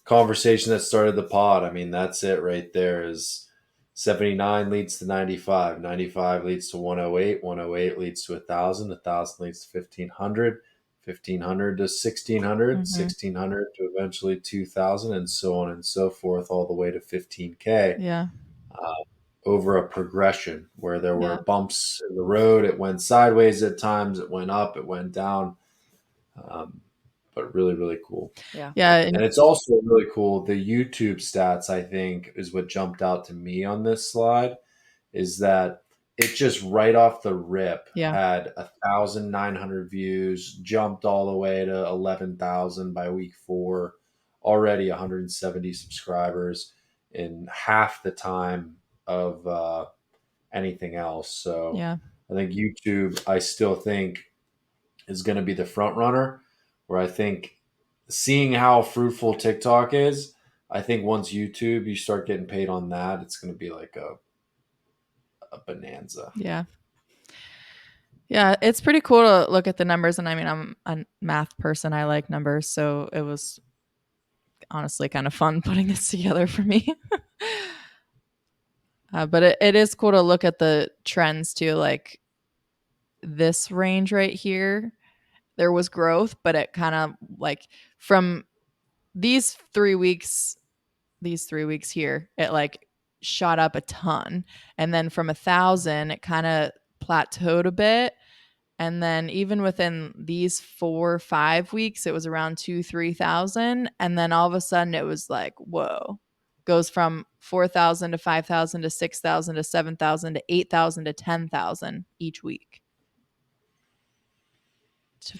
conversation that started the pod. I mean, that's it right there. Is 79 leads to 95, 95 leads to 108, 108 leads to 1,000, 1,000 leads to 1,500, 1,500 to 1,600, 1,600 to eventually 2,000, and so on and so forth, all the way to 15K. Yeah. Over a progression where there were bumps in the road. It went sideways at times, it went up, it went down. But really, really cool. Yeah. And it's also really cool. The YouTube stats, I think, is what jumped out to me on this slide, is that it just right off the rip had 1,900 views, jumped all the way to 11,000 by week 4. already 170 subscribers in half the time of anything else. So Yeah. I think YouTube, I still think, is going to be the front runner. Where I think, seeing how fruitful TikTok is, I think once YouTube, you start getting paid on that, it's going to be like a bonanza. Yeah. Yeah, it's pretty cool to look at the numbers. And I mean, I'm a math person. I like numbers. So it was honestly kind of fun putting this together for me. But it is cool to look at the trends too. Like this range right here, there was growth, but it kind of like from these 3 weeks, here, it like shot up a ton. And then from 1,000, it kind of plateaued a bit. And then even within these 4 or 5 weeks, it was around 2,000 to 3,000. And then all of a sudden it was like, whoa, goes from 4,000 to 5,000 to 6,000 to 7,000 to 8,000 to 10,000 each week.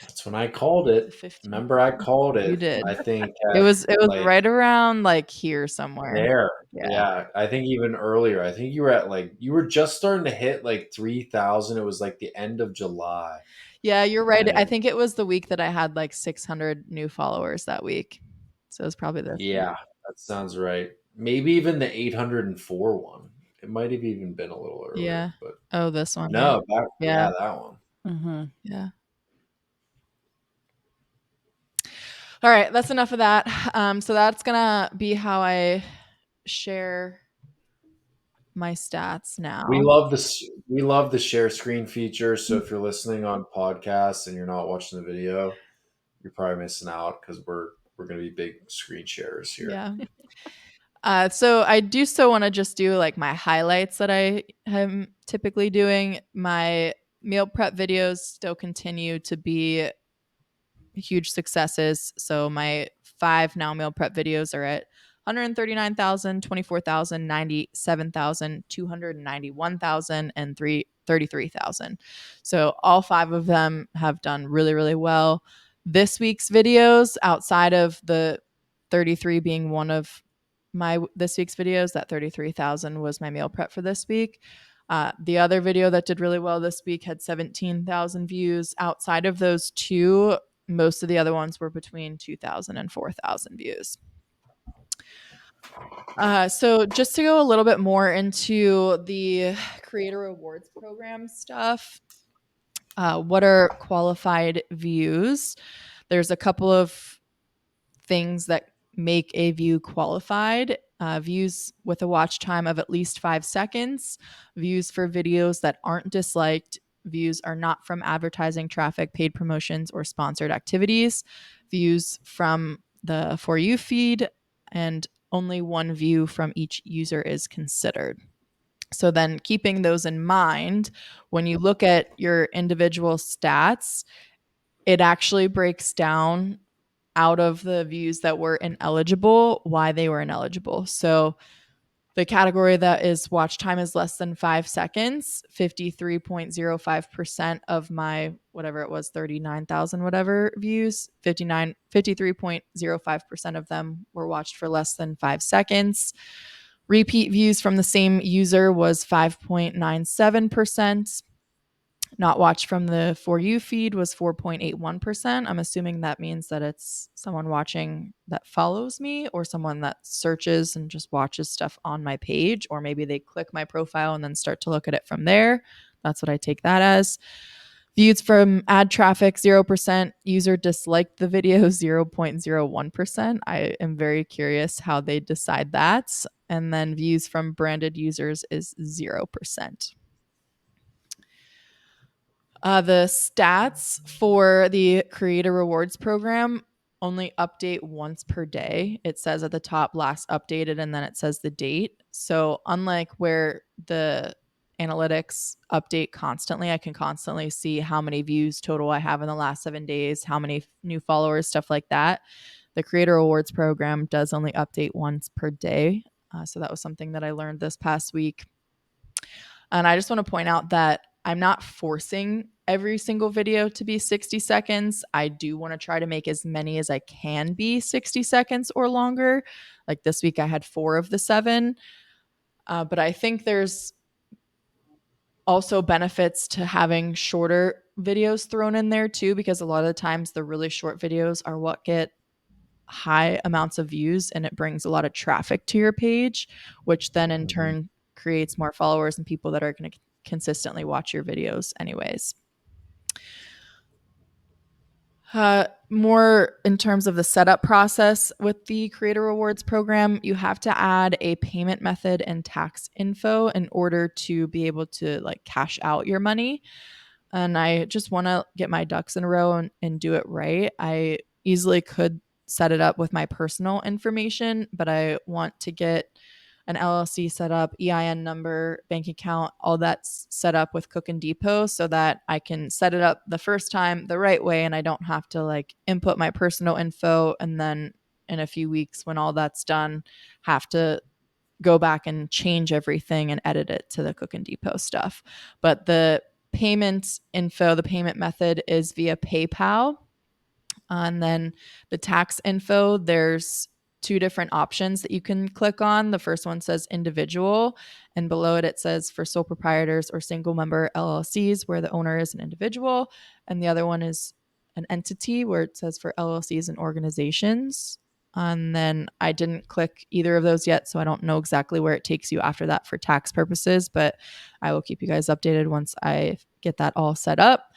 That's when I called it. 15. Remember, I called it. You did. I think It was like right around like here somewhere. there. Yeah. Yeah. I think even earlier. I think you were at like, you were just starting to hit like 3,000. It was like the end of July. Yeah, you're right. I And think it was the week that I had like 600 new followers that week. So it was probably this week. yeah, that sounds right. Maybe even the 804 one. It might have even been a little earlier. Yeah. But Oh, this one. no, Yeah. that one. Mm-hmm. Yeah. All right, that's enough of that. So that's gonna be how I share my stats now. We love this. We love the share screen feature. So if you're listening on podcasts and you're not watching the video, you're probably missing out because we're going to be big screen sharers here. Yeah. So I do still want to just do like my highlights that I am typically doing. My meal prep videos still continue to be huge successes. So my 5 now meal prep videos are at 139,000, 24,000, 97,000, 291,000, and 33,000. So all 5 of them have done really, really well. This week's videos, outside of the 33 being one of my this week's videos, that 33,000 was my meal prep for this week. The other video that did really well this week had 17,000 views. Outside of those 2, most of the other ones were between 2,000 and 4,000 views. So just to go a little bit more into the creator rewards program stuff, what are qualified views? There's a couple of things that make a view qualified. Views with a watch time of at least 5 seconds, views for videos that aren't disliked, views are not from advertising traffic, paid promotions, or sponsored activities, views from the For You feed, and only 1 view from each user is considered. So then keeping those in mind, when you look at your individual stats, it actually breaks down out of the views that were ineligible, why they were ineligible. So the category that is watch time is less than 5 seconds, 53.05% of my whatever it was, 39,000 whatever views, 53.05% of them were watched for less than 5 seconds. Repeat views from the same user was 5.97%. Not watched from the For You feed was 4.81%. I'm assuming that means that it's someone watching that follows me or someone that searches and just watches stuff on my page, or maybe they click my profile and then start to look at it from there. That's what I take that as. Views from ad traffic, 0%. User disliked the video, 0.01%. I am very curious how they decide that. And then views from branded users is 0%. The stats for the Creator Rewards program only update once per day. It says at the top last updated and then it says the date. So unlike where the analytics update constantly, I can constantly see how many views total I have in the last 7 days, how many new followers, stuff like that. The Creator Rewards program does only update once per day. So that was something that I learned this past week. And I just want to point out that I'm not forcing every single video to be 60 seconds. I do want to try to make as many as I can be 60 seconds or longer. Like this week, I had 4 of the 7. But I think there's also benefits to having shorter videos thrown in there too, because a lot of the times the really short videos are what get high amounts of views, and it brings a lot of traffic to your page, which then in turn creates more followers and people that are going to consistently watch your videos anyways. More in terms of the setup process with the Creator Rewards program, you have to add a payment method and tax info in order to be able to like cash out your money. And I just want to get my ducks in a row and do it right. I easily could set it up with my personal information, but I want to get an LLC set up, EIN number, bank account, all that's set up with Cook and Depot so that I can set it up the first time the right way and I don't have to like input my personal info and then in a few weeks when all that's done have to go back and change everything and edit it to the Cook and Depot stuff. But the payment info, the payment method is via PayPal. And then the tax info, there's 2 different options that you can click on. The first one says individual, and below it, it says for sole proprietors or single member LLCs where the owner is an individual. And the other one is an entity where it says for LLCs and organizations. And then I didn't click either of those yet, so I don't know exactly where it takes you after that for tax purposes, but I will keep you guys updated once I get that all set up.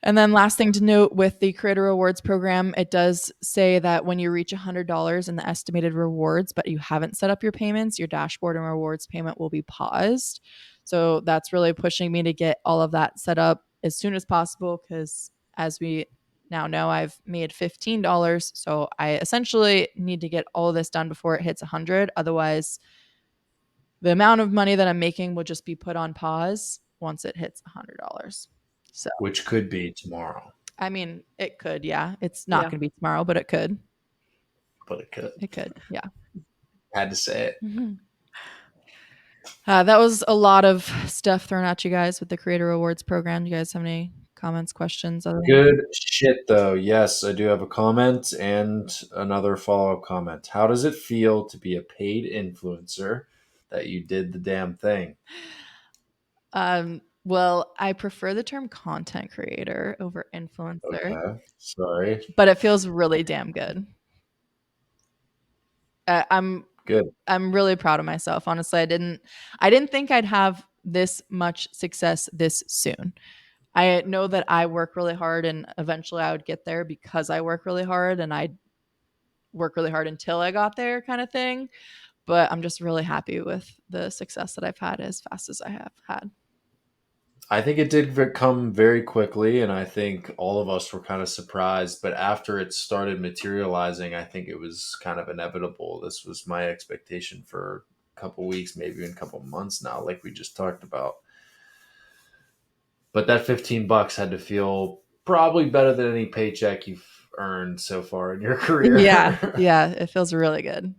And then last thing to note with the Creator Rewards program, it does say that when you reach $100 in the estimated rewards, but you haven't set up your payments, your dashboard and rewards payment will be paused. So that's really pushing me to get all of that set up as soon as possible because as we now know, I've made $15. So I essentially need to get all of this done before it hits 100. Otherwise, the amount of money that I'm making will just be put on pause once it hits $100. So, which could be tomorrow, I mean, it could, yeah. It's not Yeah. going to be tomorrow, but it could. but it could. It could, yeah. Had to say it. Mm-hmm. That was a lot of stuff thrown at you guys with the Creator Rewards program. Do you guys have any comments, questions? Good shit, though. Yes, I do have a comment and another follow-up comment. How does it feel to be a paid influencer that you did the damn thing? Well, I prefer the term content creator over influencer, Okay, sorry. but it feels really damn good. I'm Good. really proud of myself. Honestly, I didn't think I'd have this much success this soon. I know that I work really hard and eventually I would get there because I work really hard and I work really hard until I got there kind of thing. But I'm just really happy with the success that I've had as fast as I have had. I think it did come very quickly, and I think all of us were kind of surprised. But after it started materializing, I think it was kind of inevitable. This was my expectation for a couple weeks, maybe even a couple months now, like we just talked about. But that $15 had to feel probably better than any paycheck you've earned so far in your career. Yeah, it feels really good.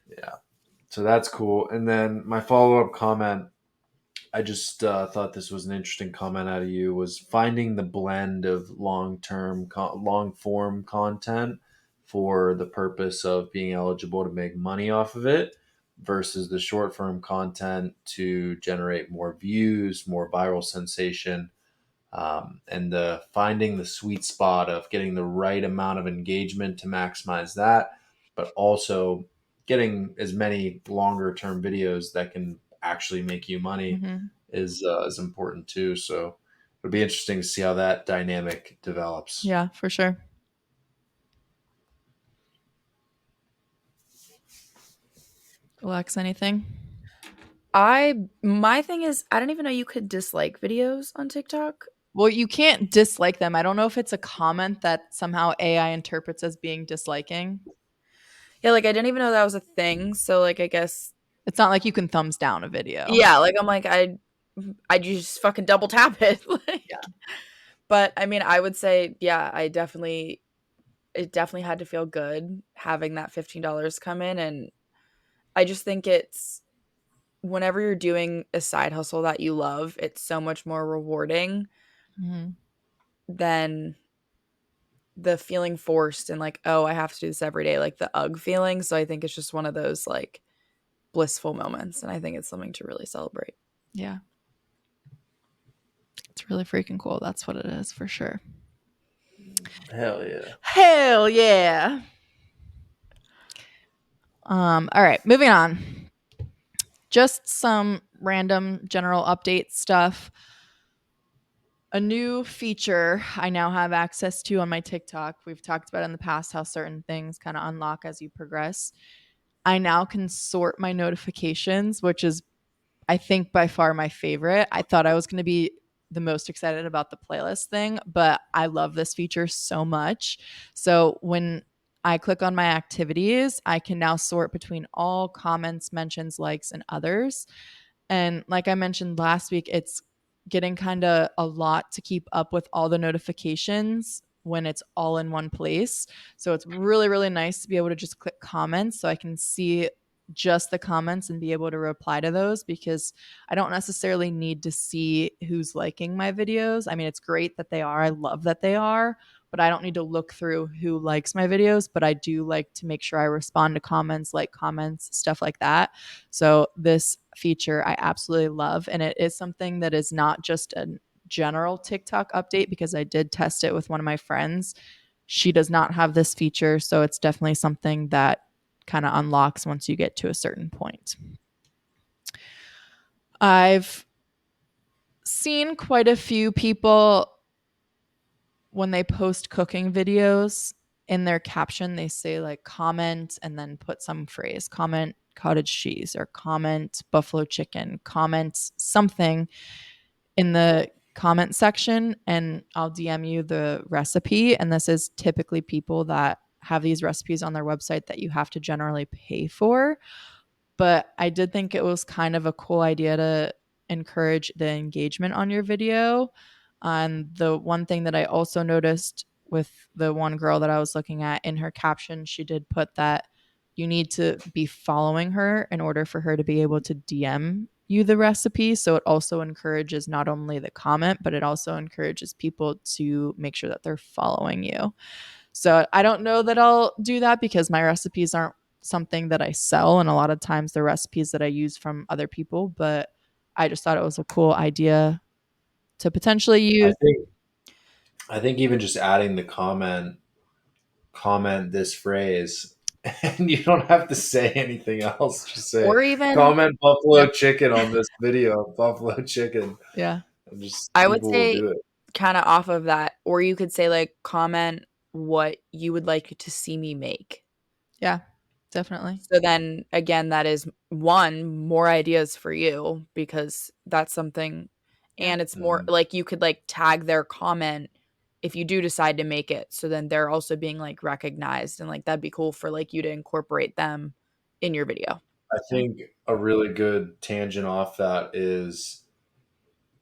Yeah. So that's cool. And then my follow-up comment, I just thought this was an interesting comment out of you, was finding the blend of long-form content for the purpose of being eligible to make money off of it versus the short-form content to generate more views, more viral sensation, and finding the sweet spot of getting the right amount of engagement to maximize that, but also getting as many longer-term videos that can actually make you money is important too. So it'll be interesting to see how that dynamic develops. Yeah, for sure. Alex, anything? My thing is, I don't even know you could dislike videos on TikTok. Well, you can't dislike them. I don't know if it's a comment that somehow AI interprets as being disliking. Yeah, like I didn't even know that was a thing. So like I guess It's not like you can thumbs down a video. yeah, like I'm like I just fucking double tap it. Like, Yeah. But I mean, I would say yeah, it definitely had to feel good having that $15 come in, and I just think it's whenever you're doing a side hustle that you love, it's so much more rewarding Mhm. than the feeling forced and like, oh, I have to do this every day, like the ugh feeling. So I think it's just one of those like blissful moments. And I think it's something to really celebrate. Yeah. It's really freaking cool. That's what it is for sure. Hell yeah. Hell yeah. All right, moving on. Just some random general update stuff. A new feature I now have access to on my TikTok. We've talked about in the past how certain things kind of unlock as you progress. I now can sort my notifications, which is, I think, by far my favorite. I thought I was going to be the most excited about the playlist thing, but I love this feature so much. So when I click on my activities, I can now sort between all comments, mentions, likes, and others. And like I mentioned last week, it's getting kind of a lot to keep up with all the notifications when it's all in one place. So it's really, really nice to be able to just click comments so I can see just the comments and be able to reply to those, because I don't necessarily need to see who's liking my videos. I mean, it's great that they are. I love that they are, but I don't need to look through who likes my videos. But I do like to make sure I respond to comments, like comments, stuff like that. So this feature I absolutely love. And it is something that is not just a general TikTok update, because I did test it with one of my friends. She does not have this feature. So it's definitely something that kind of unlocks once you get to a certain point. I've seen quite a few people, when they post cooking videos, in their caption they say like comment and then put some phrase, comment cottage cheese or comment buffalo chicken, comment something in the comment section, and I'll DM you the recipe. And this is typically people that have these recipes on their website that you have to generally pay for. But I did think it was kind of a cool idea to encourage the engagement on your video. And the one thing that I also noticed with the one girl that I was looking at, in her caption, she did put that you need to be following her in order for her to be able to DM you the recipe. So it also encourages not only the comment, but it also encourages people to make sure that they're following you. So I don't know that I'll do that, because my recipes aren't something that I sell. And a lot of times the recipes that I use from other people, but I just thought it was a cool idea to potentially I use. think I think even just adding the comment this phrase, and you don't have to say anything else. Just say Or even, comment buffalo chicken on this video, buffalo chicken, Yeah. and just I would people will say, do it. kind of off of that, or you could say like comment what you would like to see me make. Yeah, definitely. So then again, that is one more ideas for you, because that's something, Yeah. and it's more Mhm. like you could like tag their comment if you do decide to make it. So then they're also being like recognized, and like that'd be cool for like you to incorporate them in your video. I think a really good tangent off that is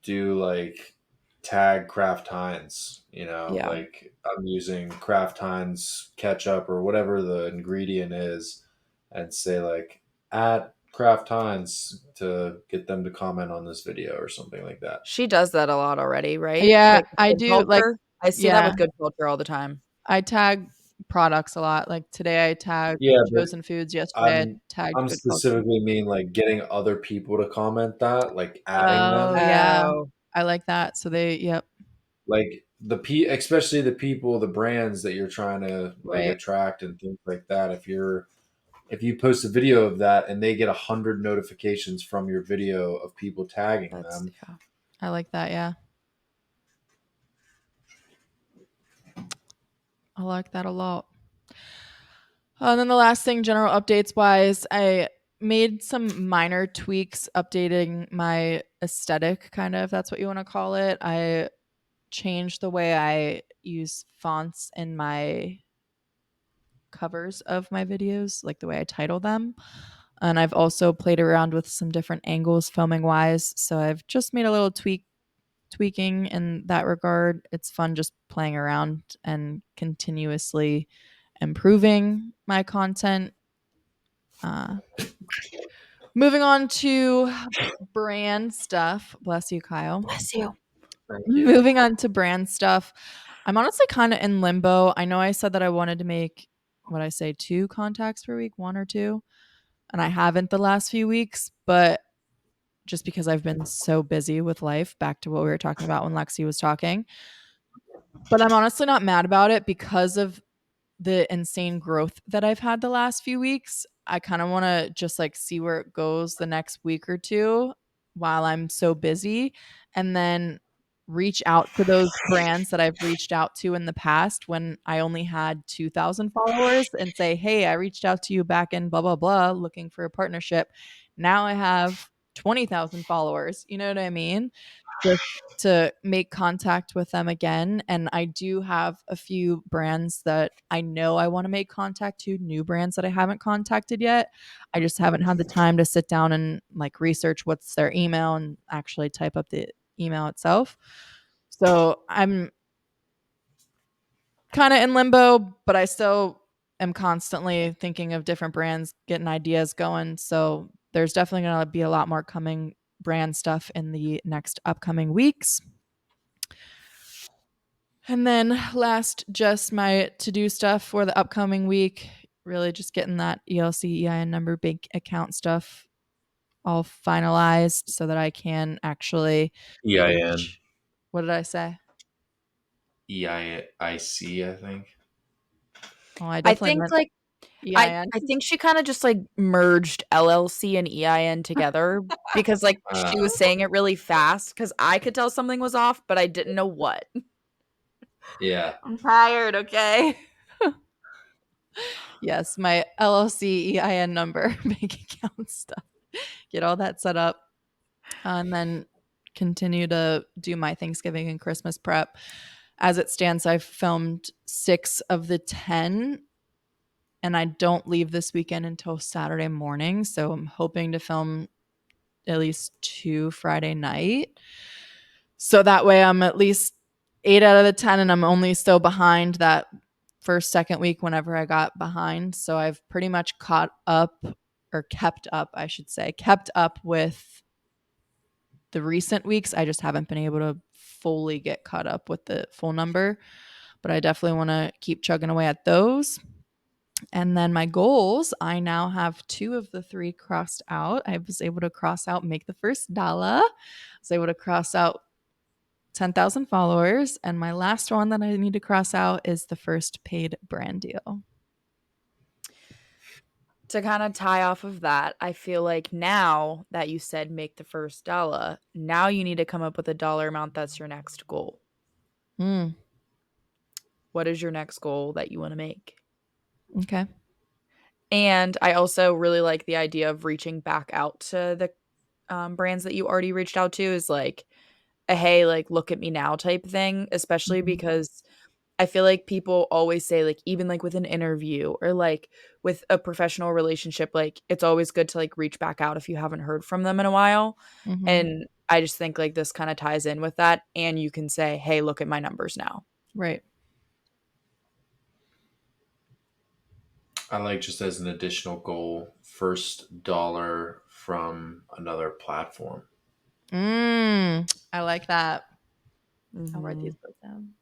do like tag Kraft Heinz, Yeah. like I'm using Kraft Heinz ketchup or whatever the ingredient is, and say like at Kraft Heinz to get them to comment on this video or something like that. She does that a lot already, right? Yeah, Like with I Good do. Like, Culture. I see that yeah, with Good Culture all the time. I tag products a lot. Like today I tagged Yeah, but Chosen Foods. Yesterday I I'm tagged I'm Good Culture. specifically mean like getting other people to comment that, like adding Oh, them. yeah. Oh, I like that. So yep. Like especially the people, the brands that you're trying to like Right. attract and things like that. If you post a video of that and they get 100 notifications from your video of people tagging that's, them, yeah. I like that. Yeah. I like that a lot. And then the last thing, general updates wise, I made some minor tweaks updating my aesthetic, kind of, if that's what you want to call it. I changed the way I use fonts in my covers of my videos, like the way I title them. And I've also played around with some different angles filming wise. So I've just made a little tweaking in that regard. It's fun just playing around and continuously improving my content. Uh, Moving on to brand stuff. Bless you, Kyle. Bless you. Thank you. Moving on to brand stuff. I'm honestly kind of in limbo. I know I said that I wanted to make, what I say, 2 contacts per week, 1 or 2, and I haven't the last few weeks, but just because I've been so busy with life, back to what we were talking about when Lexi was talking. But I'm honestly not mad about it because of the insane growth that I've had the last few weeks. I kind of want to just like see where it goes the next week or two while I'm so busy, and then reach out to those brands that I've reached out to in the past when I only had 2,000 followers and say, "Hey, I reached out to you back in blah blah blah looking for a partnership. Now I have 20,000 followers." You know what I mean? Just to make contact with them again. And I do have a few brands that I know I want to make contact to, new brands that I haven't contacted yet. I just haven't had the time to sit down and like research what's their email and actually type up the email itself. So I'm kind of in limbo, but I still am constantly thinking of different brands, getting ideas going. So there's definitely going to be a lot more coming brand stuff in the next upcoming weeks. And then last, just my to-do stuff for the upcoming week, really just getting that ELC EIN number bank account stuff all finalized so that I can actually EIN. What did I say? EIC, I think. Oh, I I definitely think meant like EIN. I think she kind of just like merged LLC and EIN together because like she was saying it really fast because I could tell something was off, but I didn't know what. Yeah. I'm tired, okay? Yes, my LLC EIN number bank account stuff. Get all that set up, and then continue to do my Thanksgiving and Christmas prep. As it stands, I've filmed 6 of the 10, and I don't leave this weekend until Saturday morning. So I'm hoping to film at least 2 Friday night. So that way I'm at least 8 out of the 10, and I'm only so behind that first, second week whenever I got behind. So I've pretty much caught up, or kept up, I should say, kept up with the recent weeks. I just haven't been able to fully get caught up with the full number, but I definitely want to keep chugging away at those. And then my goals, I now have 2 of the 3 crossed out. I was able to cross out make the first dollar. I was able to cross out 10,000 followers. And my last one that I need to cross out is the first paid brand deal. To kind of tie off of that, I feel like now that you said make the first dollar, now you need to come up with a dollar amount that's your next goal. What is your next goal that you want to make? Okay. And I also really like the idea of reaching back out to the brands that you already reached out to, is like a hey, like look at me now type thing, especially because I feel like people always say, like, even like with an interview or like with a professional relationship, like it's always good to like reach back out if you haven't heard from them in a while. Mm-hmm. And I just think like this kind of ties in with that. And you can say, hey, look at my numbers now. Right. I like, just as an additional goal, first dollar from another platform. I like that. I'll write Mhm. these both down.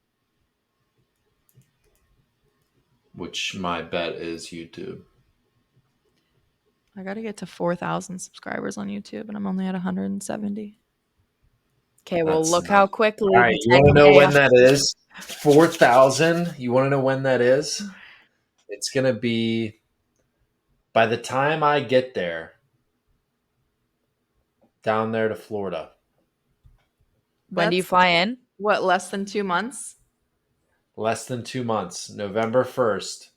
Which my bet is YouTube. I got to get to 4,000 subscribers on YouTube, and I'm only at 170. Okay, well, That's look not- how quickly All right, the you want to know 10K when that is? 4,000. You want to know when that is? It's gonna be by the time I get there, down there to Florida. When do you That's fly in? what, less than 2 months? Less than 2 months. November 1st.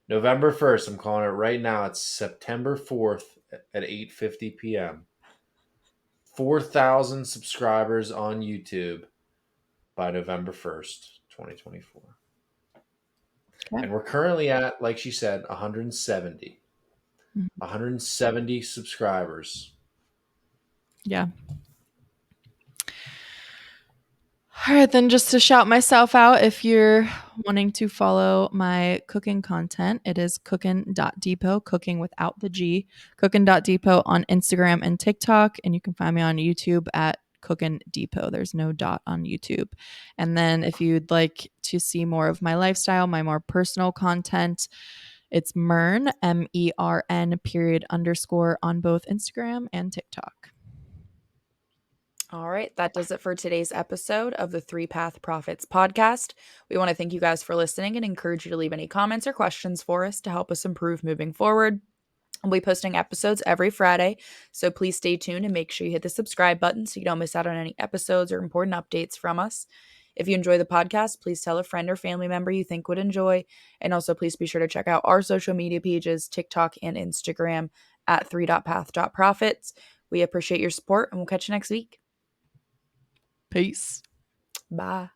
November 1st. I'm calling it right now. It's September 4th at 8:50 p.m. 4,000 subscribers on YouTube by November 1st, 2024. Okay. And we're currently at, like she said, 170. 170 subscribers. Yeah. All right, then just to shout myself out, if you're wanting to follow my cooking content, it is cookin.depot, cooking without the G, cookin.depot on Instagram and TikTok. And you can find me on YouTube at Cookin Depot. There's no dot on YouTube. And then if you'd like to see more of my lifestyle, my more personal content, it's Mern, MERN __ on both Instagram and TikTok. All right, that does it for today's episode of the Three Path Profits podcast. We want to thank you guys for listening and encourage you to leave any comments or questions for us to help us improve moving forward. We'll be posting episodes every Friday, so please stay tuned and make sure you hit the subscribe button so you don't miss out on any episodes or important updates from us. If you enjoy the podcast, please tell a friend or family member you think would enjoy. And also, please be sure to check out our social media pages, TikTok and Instagram at 3.path.profits. We appreciate your support, and we'll catch you next week. Peace. Bye.